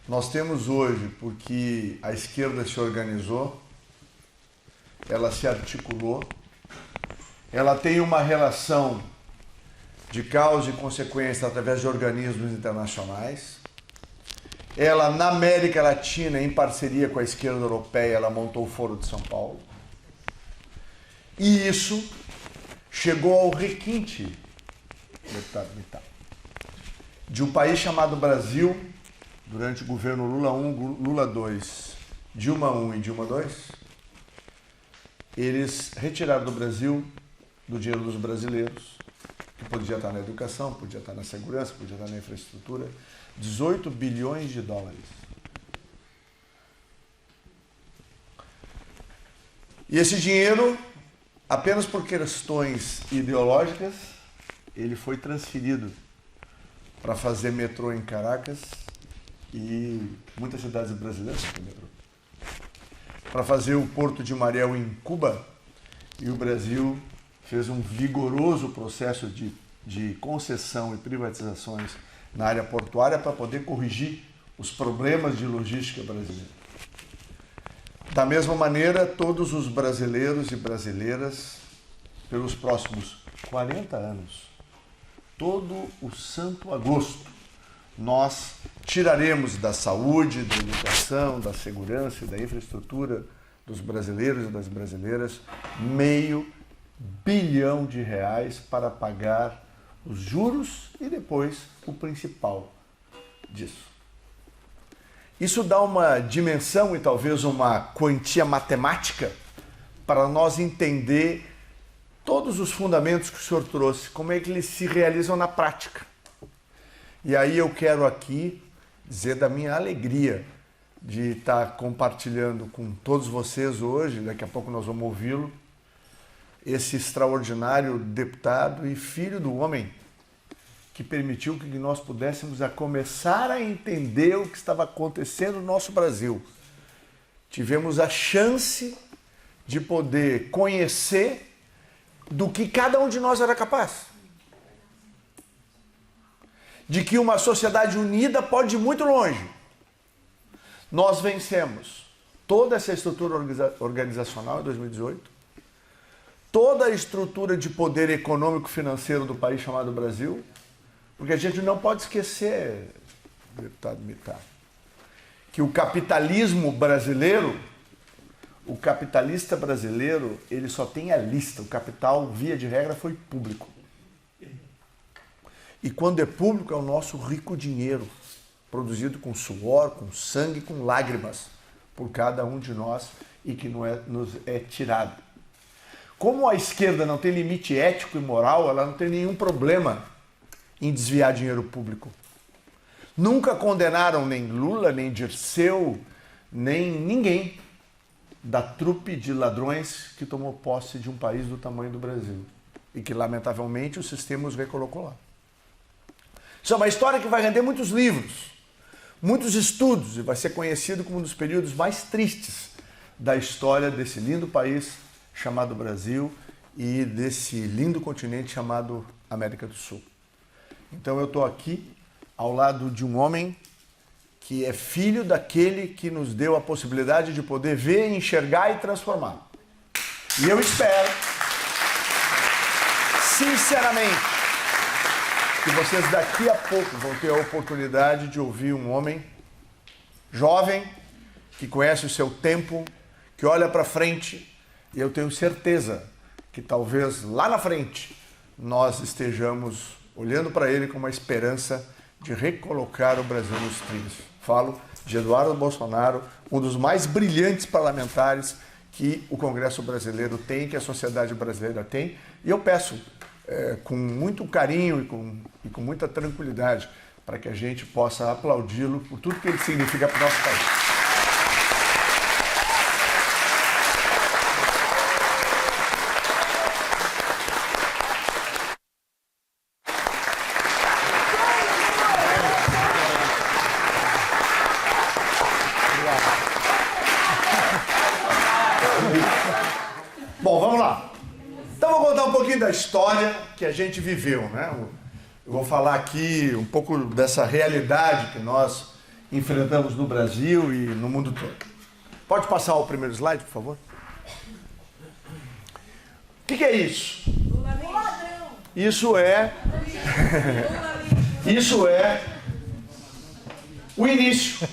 Nós temos hoje, porque a esquerda se organizou, ela se articulou, ela tem uma relação de causa e consequência através de organismos internacionais. Ela, na América Latina, em parceria com a esquerda europeia, ela montou o Foro de São Paulo. E isso chegou ao requinte, deputado Bittar, de um país chamado Brasil, durante o governo Lula I, Lula II, Dilma I e Dilma II, eles retiraram do Brasil, do dinheiro dos brasileiros, que podia estar na educação, podia estar na segurança, podia estar na infraestrutura, 18 bilhões de dólares. E esse dinheiro, apenas por questões ideológicas, ele foi transferido para fazer metrô em Caracas e muitas cidades brasileiras têm metrô. Para fazer o Porto de Mariel em Cuba, e o Brasil fez um vigoroso processo de concessão e privatizações na área portuária para poder corrigir os problemas de logística brasileira. Da mesma maneira, todos os brasileiros e brasileiras, pelos próximos 40 anos, todo o santo agosto, nós tiraremos da saúde, da educação, da segurança e da infraestrutura dos brasileiros e das brasileiras R$500 bilhão para pagar os juros e depois o principal disso. Isso dá uma dimensão e talvez uma quantia matemática para nós entender todos os fundamentos que o senhor trouxe, como é que eles se realizam na prática. E aí eu quero aqui dizer da minha alegria de estar compartilhando com todos vocês hoje, daqui a pouco nós vamos ouvi-lo, esse extraordinário deputado e filho do homem que permitiu que nós pudéssemos começar a entender o que estava acontecendo no nosso Brasil. Tivemos a chance de poder conhecer do que cada um de nós era capaz. De que uma sociedade unida pode ir muito longe. Nós vencemos toda essa estrutura organizacional em 2018, toda a estrutura de poder econômico e financeiro do país chamado Brasil, porque a gente não pode esquecer, deputado Bittar, que o capitalismo brasileiro, o capitalista brasileiro, ele só tem a lista, o capital, via de regra, foi público. E quando é público, é o nosso rico dinheiro, produzido com suor, com sangue, com lágrimas, por cada um de nós e que nos é tirado. Como a esquerda não tem limite ético e moral, ela não tem nenhum problema em desviar dinheiro público. Nunca condenaram nem Lula, nem Dirceu, nem ninguém da trupe de ladrões que tomou posse de um país do tamanho do Brasil e que, lamentavelmente, o sistema os recolocou lá. Isso é uma história que vai render muitos livros, muitos estudos e vai ser conhecido como um dos períodos mais tristes da história desse lindo país chamado Brasil e desse lindo continente chamado América do Sul. Então eu estou aqui ao lado de um homem que é filho daquele que nos deu a possibilidade de poder ver, enxergar e transformar. E eu espero, sinceramente, que vocês daqui a pouco vão ter a oportunidade de ouvir um homem jovem, que conhece o seu tempo, que olha para frente, e eu tenho certeza que talvez lá na frente nós estejamos olhando para ele com uma esperança de recolocar o Brasil nos trilhos. Falo de Eduardo Bolsonaro, um dos mais brilhantes parlamentares que o Congresso brasileiro tem, que a sociedade brasileira tem, e eu peço com muito carinho e com muita tranquilidade para que a gente possa aplaudi-lo por tudo que ele significa para o nosso país. Bom, vamos lá. Então vou contar um pouquinho da história que a gente viveu, né? Eu vou falar aqui um pouco dessa realidade que nós enfrentamos no Brasil e no mundo todo. Pode passar o primeiro slide, por favor? O que é isso? Isso é... Isso é o início.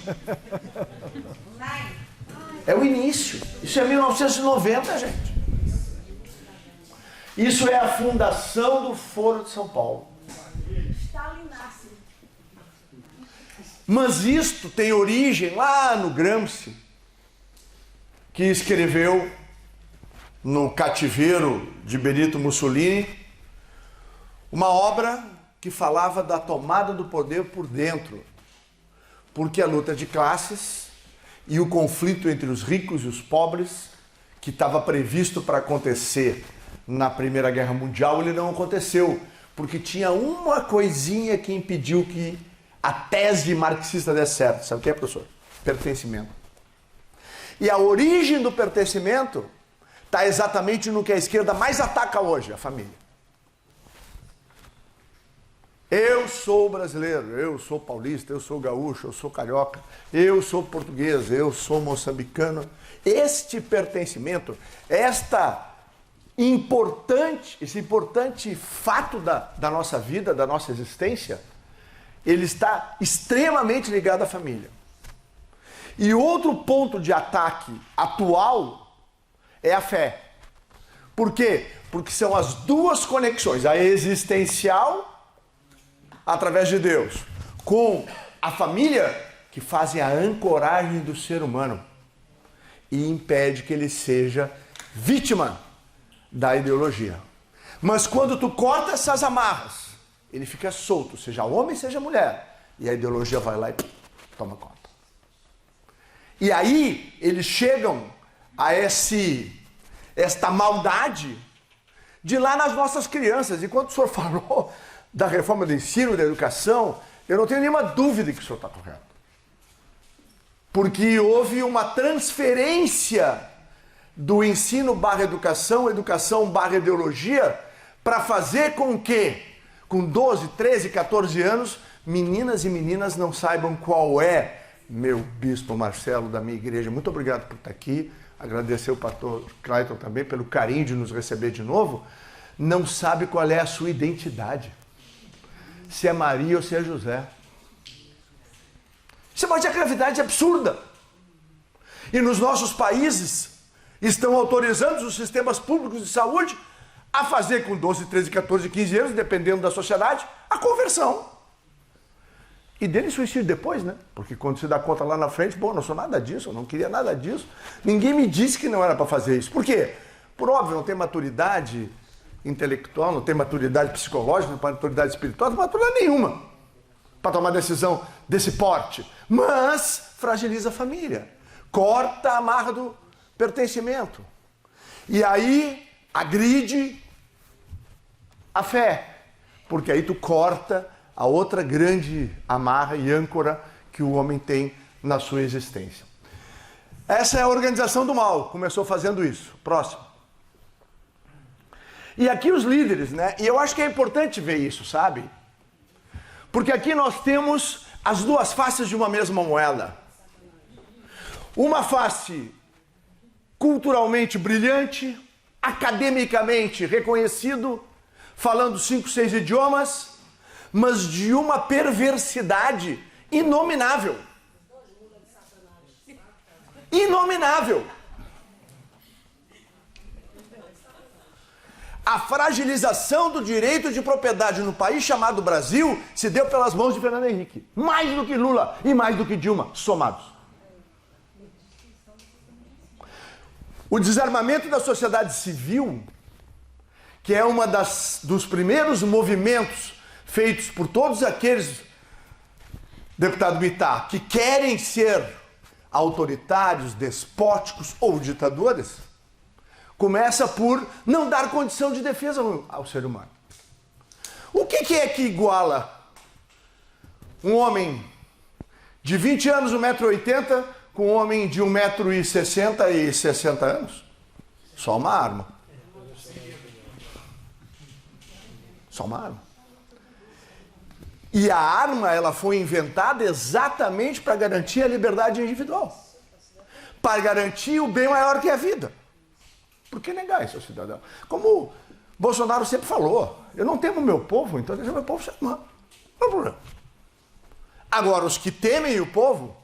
É o início. Isso é 1990, gente. Isso é a fundação do Foro de São Paulo. Mas isto tem origem lá no Gramsci, que escreveu no cativeiro de Benito Mussolini uma obra que falava da tomada do poder por dentro, porque a luta de classes e o conflito entre os ricos e os pobres, que estava previsto para acontecer na Primeira Guerra Mundial, ele não aconteceu, porque tinha uma coisinha que impediu que a tese marxista desse certo. Sabe o que é, professor? Pertencimento. E a origem do pertencimento está exatamente no que a esquerda mais ataca hoje, a família. Eu sou brasileiro, eu sou paulista, eu sou gaúcho, eu sou carioca, eu sou português, eu sou moçambicano. Este pertencimento, esse importante fato da nossa vida, da nossa existência, ele está extremamente ligado à família. E outro ponto de ataque atual é a fé. Por quê? Porque são as duas conexões, a existencial, através de Deus, com a família, que fazem a ancoragem do ser humano e impede que ele seja vítima da ideologia. Mas quando tu corta essas amarras, ele fica solto, seja homem, seja mulher, e a ideologia vai lá e toma conta. E aí eles chegam a esta maldade de lá nas nossas crianças. E quando o senhor falou da reforma do ensino, da educação, eu não tenho nenhuma dúvida que o senhor está correto. Porque houve uma transferência do ensino barra educação, educação barra ideologia, para fazer com que, com 12, 13, 14 anos, meninas e meninas não saibam qual é, meu bispo Marcelo da minha igreja, muito obrigado por estar aqui, agradecer o pastor Clayton também pelo carinho de nos receber de novo, não sabe qual é a sua identidade. Se é Maria ou se é José. Isso é uma gravidade absurda. E nos nossos países estão autorizando os sistemas públicos de saúde a fazer com 12, 13, 14, 15 anos, dependendo da sociedade, a conversão. E dele suicídio depois, né? Porque quando se dá conta lá na frente, bom, não sou nada disso, eu não queria nada disso. Ninguém me disse que não era para fazer isso. Por quê? por óbvio, não tem maturidade intelectual, não tem maturidade psicológica, não tem maturidade espiritual, não tem maturidade nenhuma para tomar decisão desse porte. Mas fragiliza a família, corta a amarra do pertencimento. E aí agride a fé, porque aí tu corta a outra grande amarra e âncora que o homem tem na sua existência. Essa é a organização do mal, começou fazendo isso. Próximo. E aqui os líderes, né? E eu acho que é importante ver isso, sabe? Porque aqui nós temos as duas faces de uma mesma moeda. Uma face culturalmente brilhante, academicamente reconhecido, falando 5, 6 idiomas, mas de uma perversidade inominável. Inominável. A fragilização do direito de propriedade no país chamado Brasil se deu pelas mãos de Fernando Henrique. Mais do que Lula e mais do que Dilma, somados. O desarmamento da sociedade civil, que é uma dos primeiros movimentos feitos por todos aqueles, deputado Bittar, que querem ser autoritários, despóticos ou ditadores, começa por não dar condição de defesa ao ser humano. O que é que iguala um homem de 20 anos, 1,80 m, com um homem de 1,60 m e 60 anos? Só uma arma. Só uma arma. E a arma, ela foi inventada exatamente para garantir a liberdade individual. Para garantir o bem maior que a vida. Por que negar isso ao cidadão? Como Bolsonaro sempre falou, eu não temo o meu povo, então deixa o meu povo se armar. Não é problema. Agora, os que temem o povo,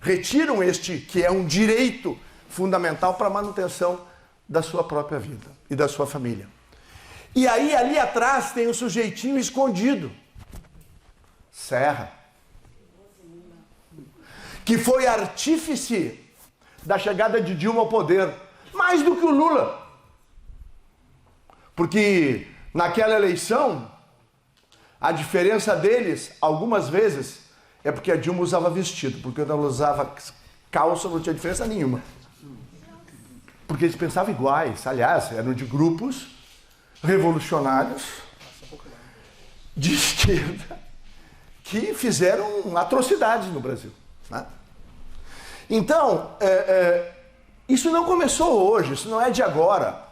retiram este que é um direito fundamental para a manutenção da sua própria vida e da sua família. E aí, ali atrás, tem o sujeitinho escondido. Serra, que foi artífice da chegada de Dilma ao poder, mais do que o Lula. Porque naquela eleição, a diferença deles, algumas vezes, é porque a Dilma usava vestido, porque ela usava calça, não tinha diferença nenhuma. Porque eles pensavam iguais, aliás, eram de grupos revolucionários de esquerda, que fizeram atrocidades no Brasil. Né? Então, isso não começou hoje, isso não é de agora.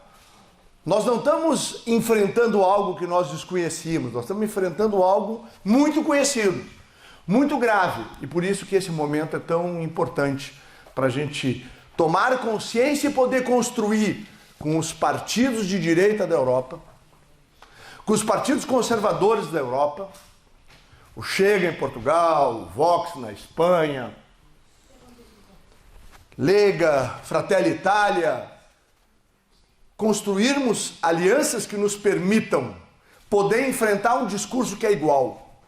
Nós não estamos enfrentando algo que nós desconhecíamos, nós estamos enfrentando algo muito conhecido, muito grave. E por isso que esse momento é tão importante para a gente tomar consciência e poder construir com os partidos de direita da Europa, com os partidos conservadores da Europa, o Chega em Portugal, o Vox na Espanha, Lega, Fratelli Italia, construirmos alianças que nos permitam poder enfrentar um discurso que é igual.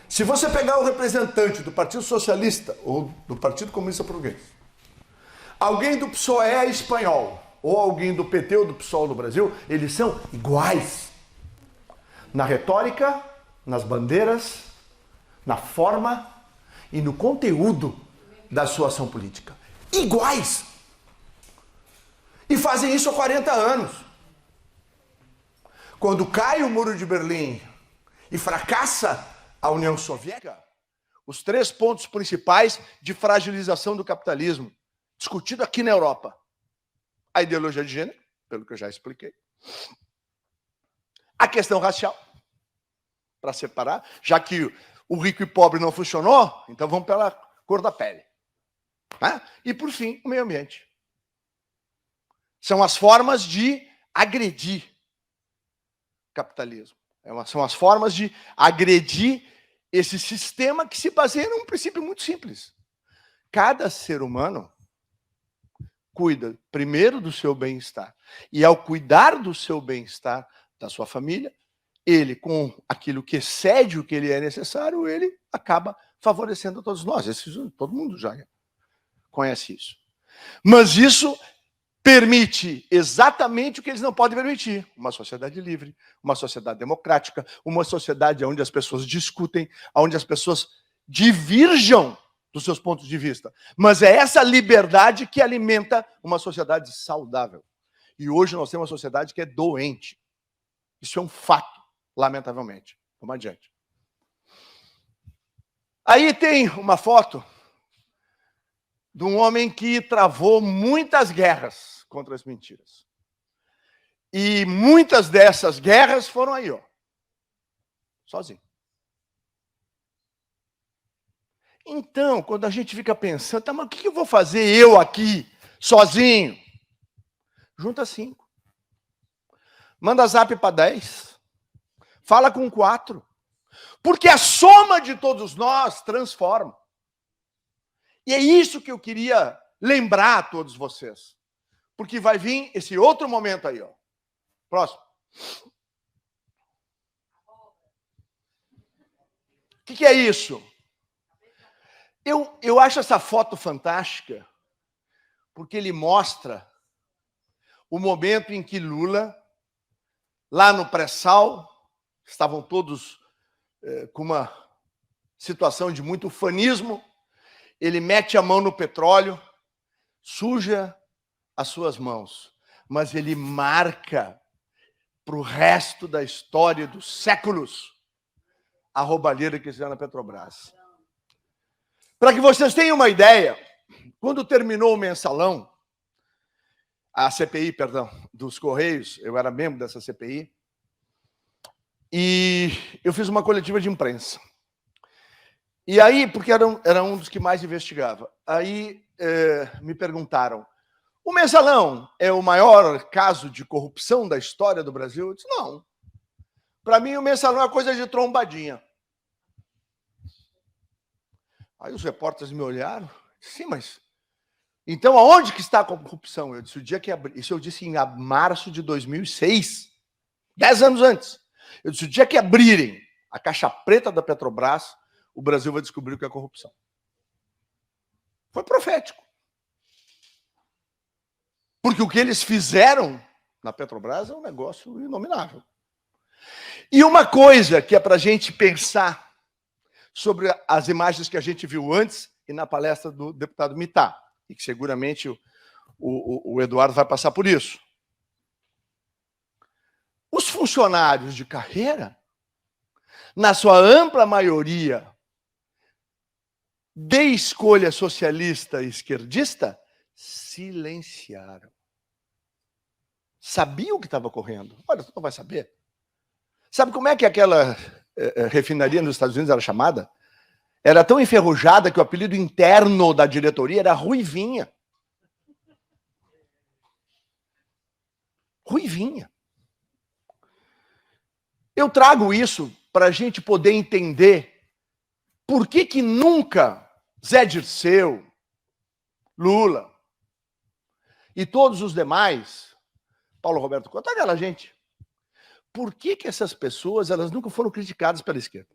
Se você pegar o representante do Partido Socialista ou do Partido Comunista Português, alguém do PSOE espanhol ou alguém do PT ou do PSOL do Brasil, eles são iguais na retórica, nas bandeiras, na forma e no conteúdo da sua ação política. Iguais! E fazem isso há 40 anos. Quando cai o Muro de Berlim e fracassa a União Soviética, os 3 pontos principais de fragilização do capitalismo, discutido aqui na Europa. A ideologia de gênero, pelo que eu já expliquei. A questão racial, para separar, já que o rico e pobre não funcionou, então vamos pela cor da pele. Né? E, por fim, o meio ambiente. São as formas de agredir o capitalismo. São as formas de agredir esse sistema que se baseia num princípio muito simples. Cada ser humano cuida primeiro do seu bem-estar. E ao cuidar do seu bem-estar, da sua família, ele, com aquilo que excede o que ele é necessário, ele acaba favorecendo a todos nós. Todo mundo já conhece isso. Mas isso permite exatamente o que eles não podem permitir. Uma sociedade livre, uma sociedade democrática, uma sociedade onde as pessoas discutem, onde as pessoas divirjam dos seus pontos de vista. Mas é essa liberdade que alimenta uma sociedade saudável. E hoje nós temos uma sociedade que é doente. Isso é um fato, lamentavelmente. Vamos adiante. Aí tem uma foto de um homem que travou muitas guerras contra as mentiras. E muitas dessas guerras foram aí, ó. Sozinho. Então, quando a gente fica pensando, tá, mas o que eu vou fazer eu aqui, sozinho? Junta 5. Manda zap para 10. Fala com 4. Porque a soma de todos nós transforma. E é isso que eu queria lembrar a todos vocês. Porque vai vir esse outro momento aí, ó. Próximo. O que é isso? Eu acho essa foto fantástica porque ele mostra o momento em que Lula, lá no pré-sal, estavam todos com uma situação de muito ufanismo, ele mete a mão no petróleo, suja as suas mãos, mas ele marca para o resto da história dos séculos a roubalheira que fizeram na Petrobras. Para que vocês tenham uma ideia, quando terminou o mensalão, a CPI, perdão, dos Correios, eu era membro dessa CPI, e eu fiz uma coletiva de imprensa. E aí, porque era um dos que mais investigava, aí me perguntaram, o mensalão é o maior caso de corrupção da história do Brasil? Eu disse, não. Para mim, o mensalão é coisa de trombadinha. Aí os repórteres me olharam, sim, mas... Então, aonde que está a corrupção? Eu disse, o dia que abrir... Isso eu disse em março de 2006, 10 anos antes. Eu disse, o dia que abrirem a caixa preta da Petrobras, o Brasil vai descobrir o que é corrupção. Foi profético. Porque o que eles fizeram na Petrobras é um negócio inominável. E uma coisa que é para a gente pensar sobre as imagens que a gente viu antes e na palestra do deputado Mittá, e que seguramente o Eduardo vai passar por isso. Os funcionários de carreira, na sua ampla maioria de escolha socialista e esquerdista, silenciaram. Sabiam o que estava ocorrendo. Olha, tu não vai saber. Sabe como é que aquela refinaria nos Estados Unidos era chamada? Era tão enferrujada que o apelido interno da diretoria era Ruivinha. Ruivinha. Eu trago isso para a gente poder entender por que nunca Zé Dirceu, Lula e todos os demais, Paulo Roberto Couto, aquela gente, por que essas pessoas elas nunca foram criticadas pela esquerda?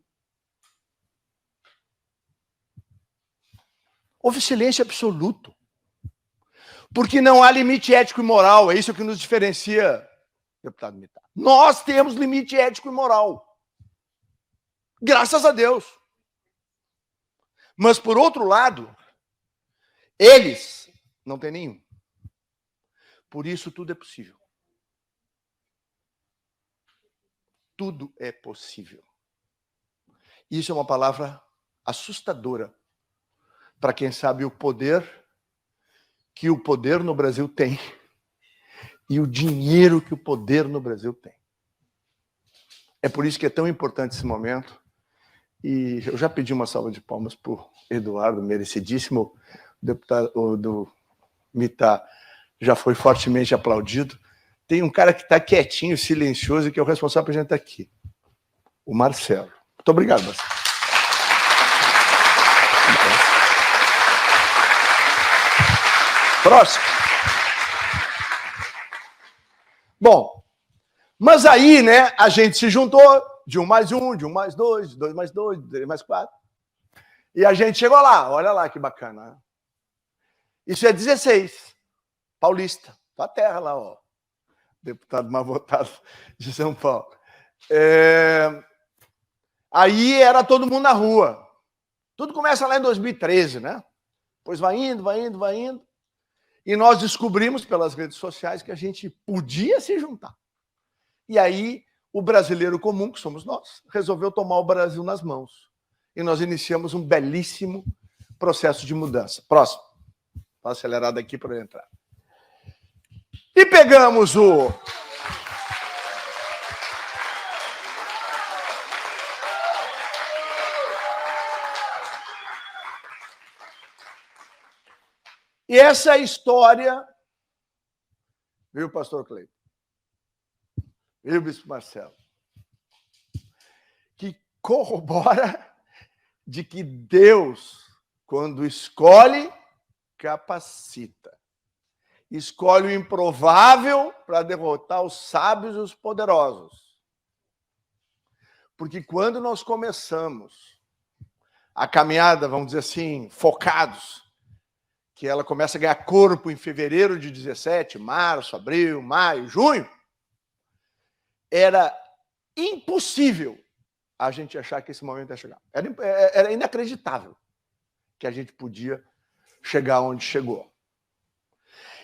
Houve silêncio absoluto. Porque não há limite ético e moral. É isso que nos diferencia, deputado Mittá. Nós temos limite ético e moral. Graças a Deus. Mas, por outro lado, eles não têm nenhum. Por isso, tudo é possível. Tudo é possível. Isso é uma palavra assustadora para quem sabe o poder que o poder no Brasil tem e o dinheiro que o poder no Brasil tem. É por isso que é tão importante esse momento. E eu já pedi uma salva de palmas para o Eduardo, merecidíssimo. O deputado do Mittá já foi fortemente aplaudido. Tem um cara que está quietinho, silencioso, e que é o responsável por a gente estar aqui. O Marcelo. Muito obrigado, Marcelo. Próximo. Bom, mas aí, né, a gente se juntou de 1 mais 1, de 1 mais 2, de 2 mais 2, de 3 mais 4. E a gente chegou lá, olha lá que bacana. Né? Isso é 16, Paulista, Tua terra lá, ó. Deputado mais votado de São Paulo. Aí era todo mundo na rua. Tudo começa lá em 2013, né? Pois vai indo. E nós descobrimos pelas redes sociais que a gente podia se juntar. E aí o brasileiro comum, que somos nós, resolveu tomar o Brasil nas mãos. E nós iniciamos um belíssimo processo de mudança. Próximo. Vou acelerar daqui para eu entrar. E pegamos o... E essa história, viu, pastor Cleiton? Viu, bispo Marcelo? Que corrobora de que Deus, quando escolhe, capacita. Escolhe o improvável para derrotar os sábios e os poderosos. Porque quando nós começamos a caminhada, vamos dizer assim, focados, que ela começa a ganhar corpo em fevereiro de 17, março, abril, maio, junho, era impossível a gente achar que esse momento ia chegar. Era inacreditável que a gente podia chegar onde chegou.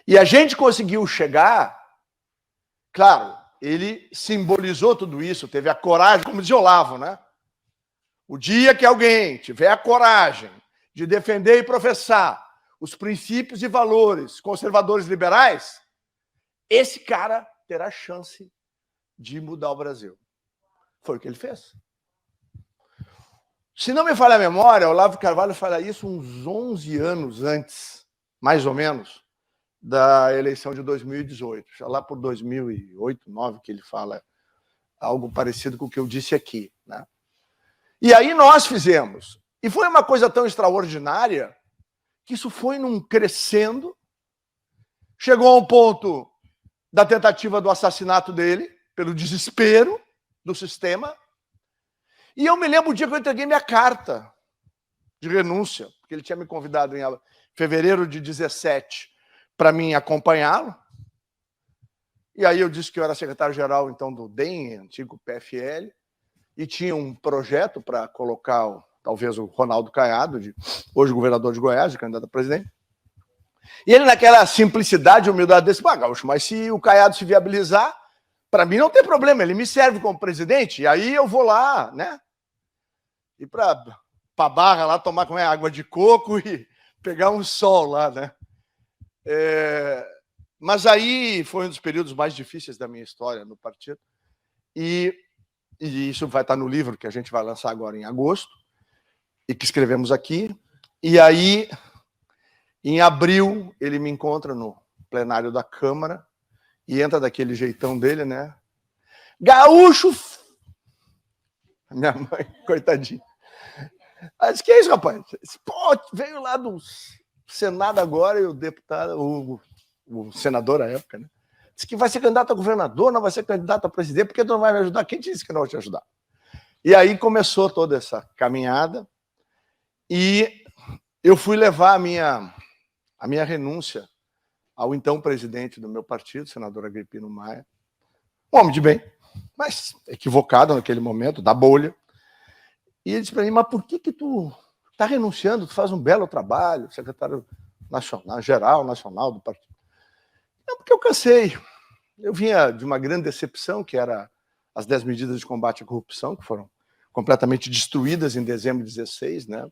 E a gente conseguiu chegar, claro, ele simbolizou tudo isso, teve a coragem, como dizia Olavo, né? O dia que alguém tiver a coragem de defender e professar os princípios e valores conservadores liberais, esse cara terá chance de mudar o Brasil. Foi o que ele fez. Se não me falha a memória, Olavo Carvalho fala isso uns 11 anos antes, mais ou menos, da eleição de 2018. Já lá por 2008, 2009, que ele fala algo parecido com o que eu disse aqui, né? E aí nós fizemos. E foi uma coisa tão extraordinária que isso foi num crescendo, chegou a um ponto da tentativa do assassinato dele, pelo desespero do sistema. E eu me lembro o dia que eu entreguei minha carta de renúncia, porque ele tinha me convidado em fevereiro de 17 para mim acompanhá-lo. E aí eu disse que eu era secretário-geral, então, do DEM, antigo PFL, e tinha um projeto para colocar talvez o Ronaldo Caiado, hoje governador de Goiás, de candidato a presidente. E ele, naquela simplicidade e humildade desse, Gaúcho, mas se o Caiado se viabilizar, para mim não tem problema, ele me serve como presidente, e aí eu vou lá, né? Ir para a Barra lá, tomar água de coco e pegar um sol lá, né? Mas aí foi um dos períodos mais difíceis da minha história no partido, e isso vai estar no livro que a gente vai lançar agora em agosto, e que escrevemos aqui. E aí, em abril, ele me encontra no plenário da Câmara e entra daquele jeitão dele, né? Gaúcho! Minha mãe, coitadinha. Ela disse, que é isso, rapaz? Pô, veio lá do Senado agora e o deputado, o senador à época, né? Disse que vai ser candidato a governador, não vai ser candidato a presidente, porque tu não vai me ajudar. Quem disse que não vai te ajudar? E aí começou toda essa caminhada. E eu fui levar a minha renúncia ao então presidente do meu partido, senador Agripino Maia, um homem de bem, mas equivocado naquele momento, da bolha. E ele disse para mim, mas por que tu está renunciando? Tu faz um belo trabalho, secretário geral nacional do partido. Não, porque eu cansei. Eu vinha de uma grande decepção, que era as 10 medidas de combate à corrupção, que foram completamente destruídas em dezembro de 2016, né?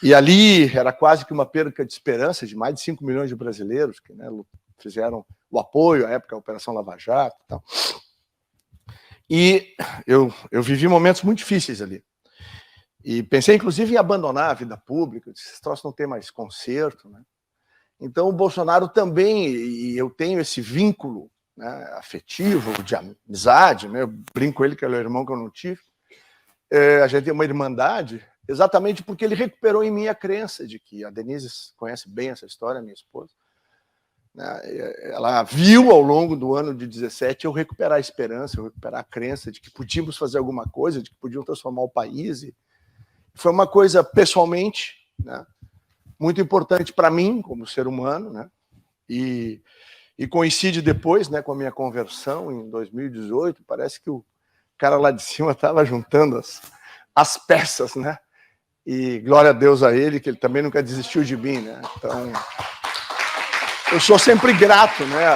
E ali era quase que uma perda de esperança de mais de 5 milhões de brasileiros que, né, fizeram o apoio à época à Operação Lava Jato e tal. E eu vivi momentos muito difíceis ali. E pensei, inclusive, em abandonar a vida pública. Esses troços não tem mais conserto, né? Então, o Bolsonaro também, e eu tenho esse vínculo, né, afetivo, de amizade, né? Eu brinco com ele que ele é o irmão que eu não tive. A gente tem uma irmandade, exatamente porque ele recuperou em mim a crença de que a Denise conhece bem essa história, minha esposa. Ela viu ao longo do ano de 17 eu recuperar a esperança, eu recuperar a crença de que podíamos fazer alguma coisa, de que podíamos transformar o país. E foi uma coisa, pessoalmente, né, muito importante para mim, como ser humano, né? E E coincide depois, né, com a minha conversão em 2018. Parece que o cara lá de cima estava juntando as peças, né? E glória a Deus a ele, que ele também nunca desistiu de mim, né? Então, eu sou sempre grato, né,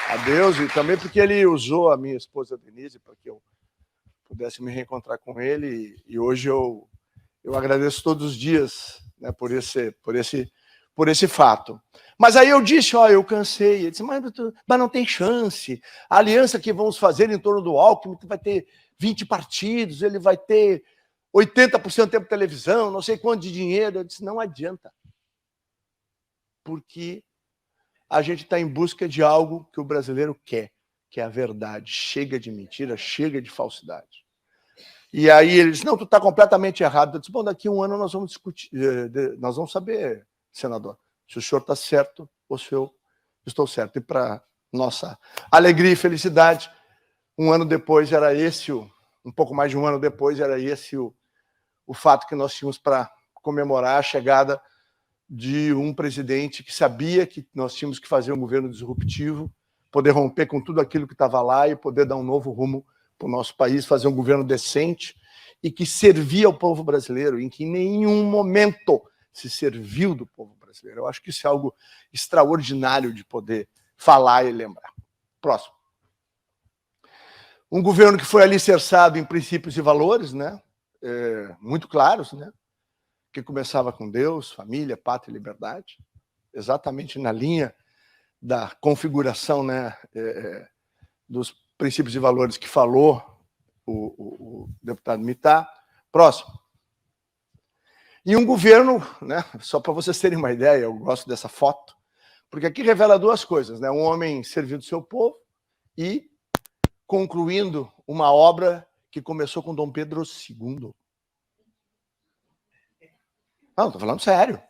a Deus, e também porque ele usou a minha esposa Denise para que eu pudesse me reencontrar com ele, e hoje eu agradeço todos os dias, né, por esse fato. Mas aí eu disse, eu cansei. Ele disse, mas não tem chance. A aliança que vamos fazer em torno do Alckmin vai ter 20 partidos, ele vai ter 80% do tempo de televisão, não sei quanto de dinheiro. Eu disse, não adianta. Porque a gente está em busca de algo que o brasileiro quer, que é a verdade. Chega de mentira, chega de falsidade. E aí ele disse, não, tu está completamente errado. Eu disse, bom, daqui a um ano nós vamos discutir, nós vamos saber, senador, se o senhor está certo ou se eu estou certo. E para nossa alegria e felicidade, um ano depois era esse, um pouco mais de um ano depois, era esse o fato que nós tínhamos para comemorar a chegada de um presidente que sabia que nós tínhamos que fazer um governo disruptivo, poder romper com tudo aquilo que estava lá e poder dar um novo rumo para o nosso país, fazer um governo decente e que servia ao povo brasileiro, em que em nenhum momento se serviu do povo brasileiro. Eu acho que isso é algo extraordinário de poder falar e lembrar. Próximo. Um governo que foi alicerçado em princípios e valores, né? Muito claros, né? Que começava com Deus, família, pátria e liberdade, exatamente na linha da configuração, né, dos princípios e valores que falou o deputado Mittag. Próximo. E um governo, né, só para vocês terem uma ideia, eu gosto dessa foto, porque aqui revela duas coisas, né? Um homem servindo o seu povo e concluindo uma obra que começou com Dom Pedro II. Não, estou falando sério.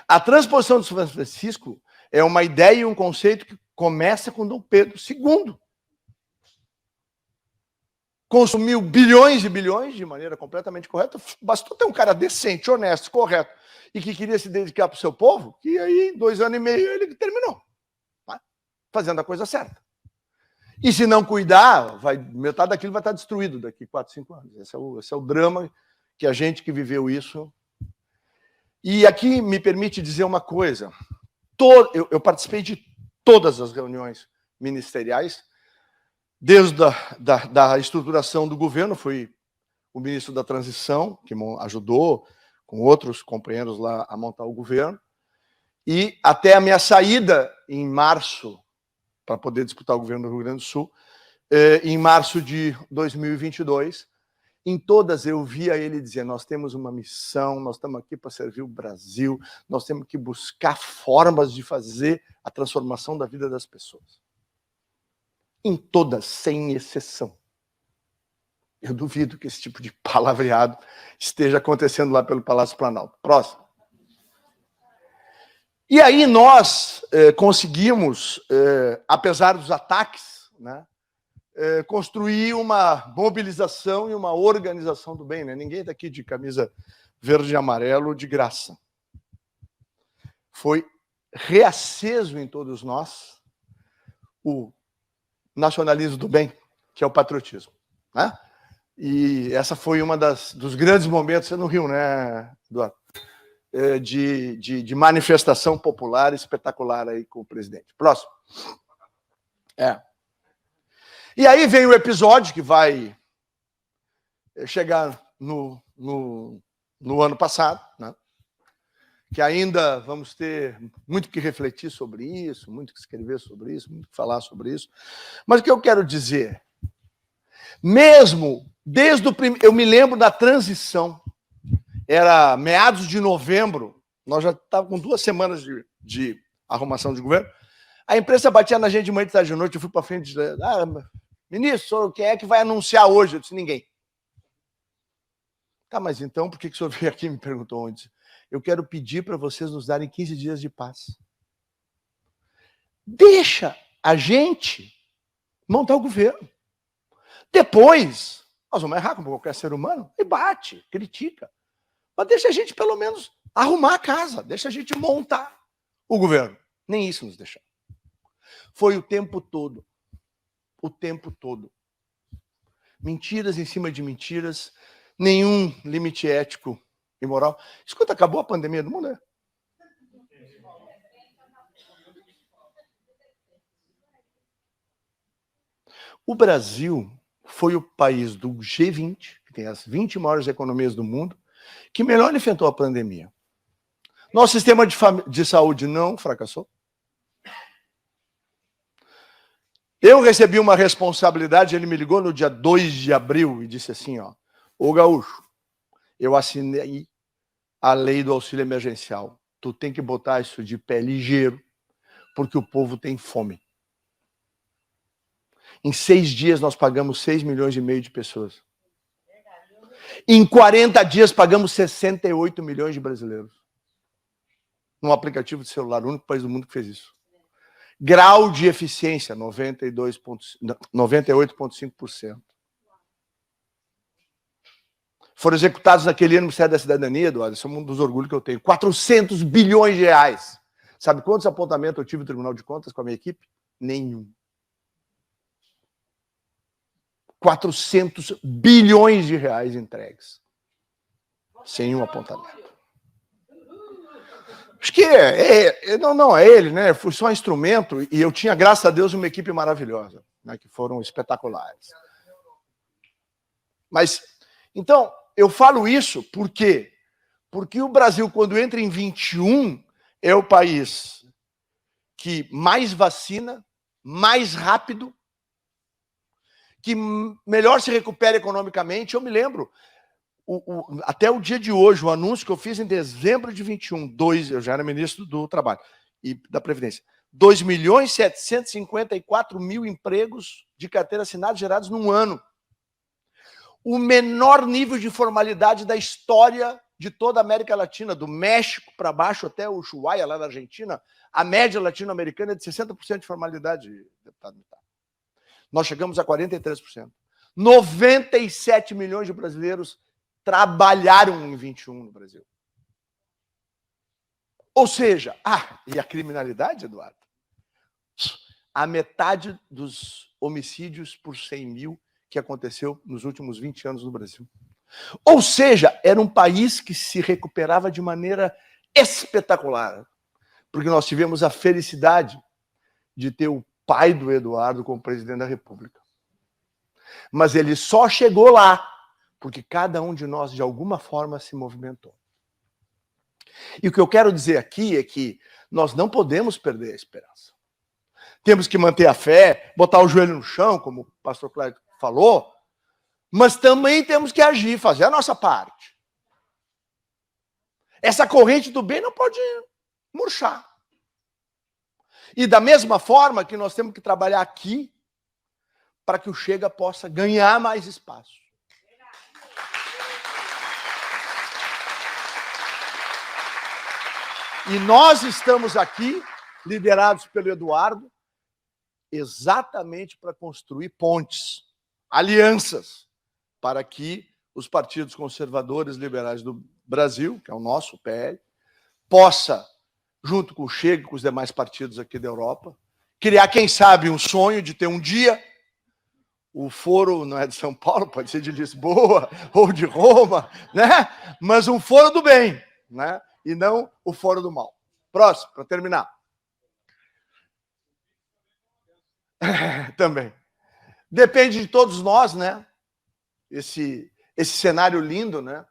A transposição do São Francisco é uma ideia e um conceito que começa com Dom Pedro II. Consumiu bilhões e bilhões de maneira completamente correta. Bastou ter um cara decente, honesto, correto e que queria se dedicar para o seu povo, que aí, em 2 anos e meio, ele terminou, né? Fazendo a coisa certa. E se não cuidar, metade daquilo vai estar destruído daqui 4, 5 anos. Esse é o drama que a gente que viveu isso. E aqui me permite dizer uma coisa. Eu participei de todas as reuniões ministeriais, desde da estruturação do governo, fui o ministro da transição, que ajudou com outros companheiros lá a montar o governo, e até a minha saída em março, para poder disputar o governo do Rio Grande do Sul, em março de 2022, em todas eu via ele dizer, nós temos uma missão, nós estamos aqui para servir o Brasil, nós temos que buscar formas de fazer a transformação da vida das pessoas. Em todas, sem exceção. Eu duvido que esse tipo de palavreado esteja acontecendo lá pelo Palácio Planalto. Próximo. E aí nós conseguimos, apesar dos ataques, né, construir uma mobilização e uma organização do bem. Né? Ninguém está aqui de camisa verde e amarelo de graça. Foi reaceso em todos nós o nacionalismo do bem, que é o patriotismo. Né? E essa foi uma dos grandes momentos no Rio, né, Eduardo? De manifestação popular espetacular aí com o presidente. Próximo. E aí vem o episódio que vai chegar no ano passado, né? Que ainda vamos ter muito que refletir sobre isso, muito que escrever sobre isso, muito que falar sobre isso. Mas o que eu quero dizer, mesmo desde eu me lembro da transição, era meados de novembro, nós já estávamos com 2 semanas de arrumação de governo, a imprensa batia na gente de manhã e tarde de noite, eu fui para frente e disse, ministro, quem é que vai anunciar hoje? Eu disse, ninguém. Tá, mas então, por que o senhor veio aqui e me perguntou onde? Eu quero pedir para vocês nos darem 15 dias de paz. Deixa a gente montar o governo. Depois, nós vamos errar como qualquer ser humano, e bate, critica. Mas deixa a gente, pelo menos, arrumar a casa, deixa a gente montar o governo. Nem isso nos deixaram. Foi o tempo todo. O tempo todo. Mentiras em cima de mentiras, nenhum limite ético e moral. Escuta, acabou a pandemia do mundo, né? O Brasil foi o país do G20, que tem as 20 maiores economias do mundo, que melhor enfrentou a pandemia. Nosso sistema de saúde não fracassou. Eu recebi uma responsabilidade, ele me ligou no dia 2 de abril e disse assim, ó, ô Gaúcho, eu assinei a lei do auxílio emergencial. Tu tem que botar isso de pé ligeiro, porque o povo tem fome. Em 6 dias nós pagamos 6,5 milhões de pessoas. Em 40 dias pagamos 68 milhões de brasileiros. Num aplicativo de celular, o único país do mundo que fez isso. Grau de eficiência, 98,5%. Foram executados naquele ano no Ministério da Cidadania, Eduardo, esse é um dos orgulhos que eu tenho, 400 bilhões de reais. Sabe quantos apontamentos eu tive no Tribunal de Contas com a minha equipe? Nenhum. 400 bilhões de reais entregues. Sem um apontamento. Acho que não é ele, né? Foi só um instrumento e eu tinha, graças a Deus, uma equipe maravilhosa, né? Que foram espetaculares. Mas, então, eu falo isso por quê? Porque o Brasil, quando entra em 21, é o país que mais vacina, mais rápido, que melhor se recupera economicamente. Eu me lembro, até o dia de hoje, o anúncio que eu fiz em dezembro de 21, eu já era ministro do Trabalho e da Previdência, 2.754.000 empregos de carteira assinada gerados num ano. O menor nível de formalidade da história de toda a América Latina, do México para baixo até o Ushuaia, lá na Argentina, a média latino-americana é de 60% de formalidade, deputado militar. Nós chegamos a 43%. 97 milhões de brasileiros trabalharam em 21 no Brasil. Ou seja, e a criminalidade, Eduardo? A metade dos homicídios por 100 mil que aconteceu nos últimos 20 anos no Brasil. Ou seja, era um país que se recuperava de maneira espetacular, porque nós tivemos a felicidade de ter o pai do Eduardo como presidente da República. Mas ele só chegou lá porque cada um de nós, de alguma forma, se movimentou. E o que eu quero dizer aqui é que nós não podemos perder a esperança. Temos que manter a fé, botar o joelho no chão, como o pastor Cláudio falou, mas também temos que agir, fazer a nossa parte. Essa corrente do bem não pode murchar. E da mesma forma que nós temos que trabalhar aqui para que o Chega possa ganhar mais espaço. E nós estamos aqui, liderados pelo Eduardo, exatamente para construir pontes, alianças, para que os partidos conservadores liberais do Brasil, que é o nosso PL, possa, junto com o Chega e com os demais partidos aqui da Europa, criar, quem sabe, um sonho de ter um dia o foro, não é de São Paulo, pode ser de Lisboa ou de Roma, né? Mas um foro do bem, né? E não o foro do mal. Próximo, para terminar. Também. Depende de todos nós, né? Esse cenário lindo, né?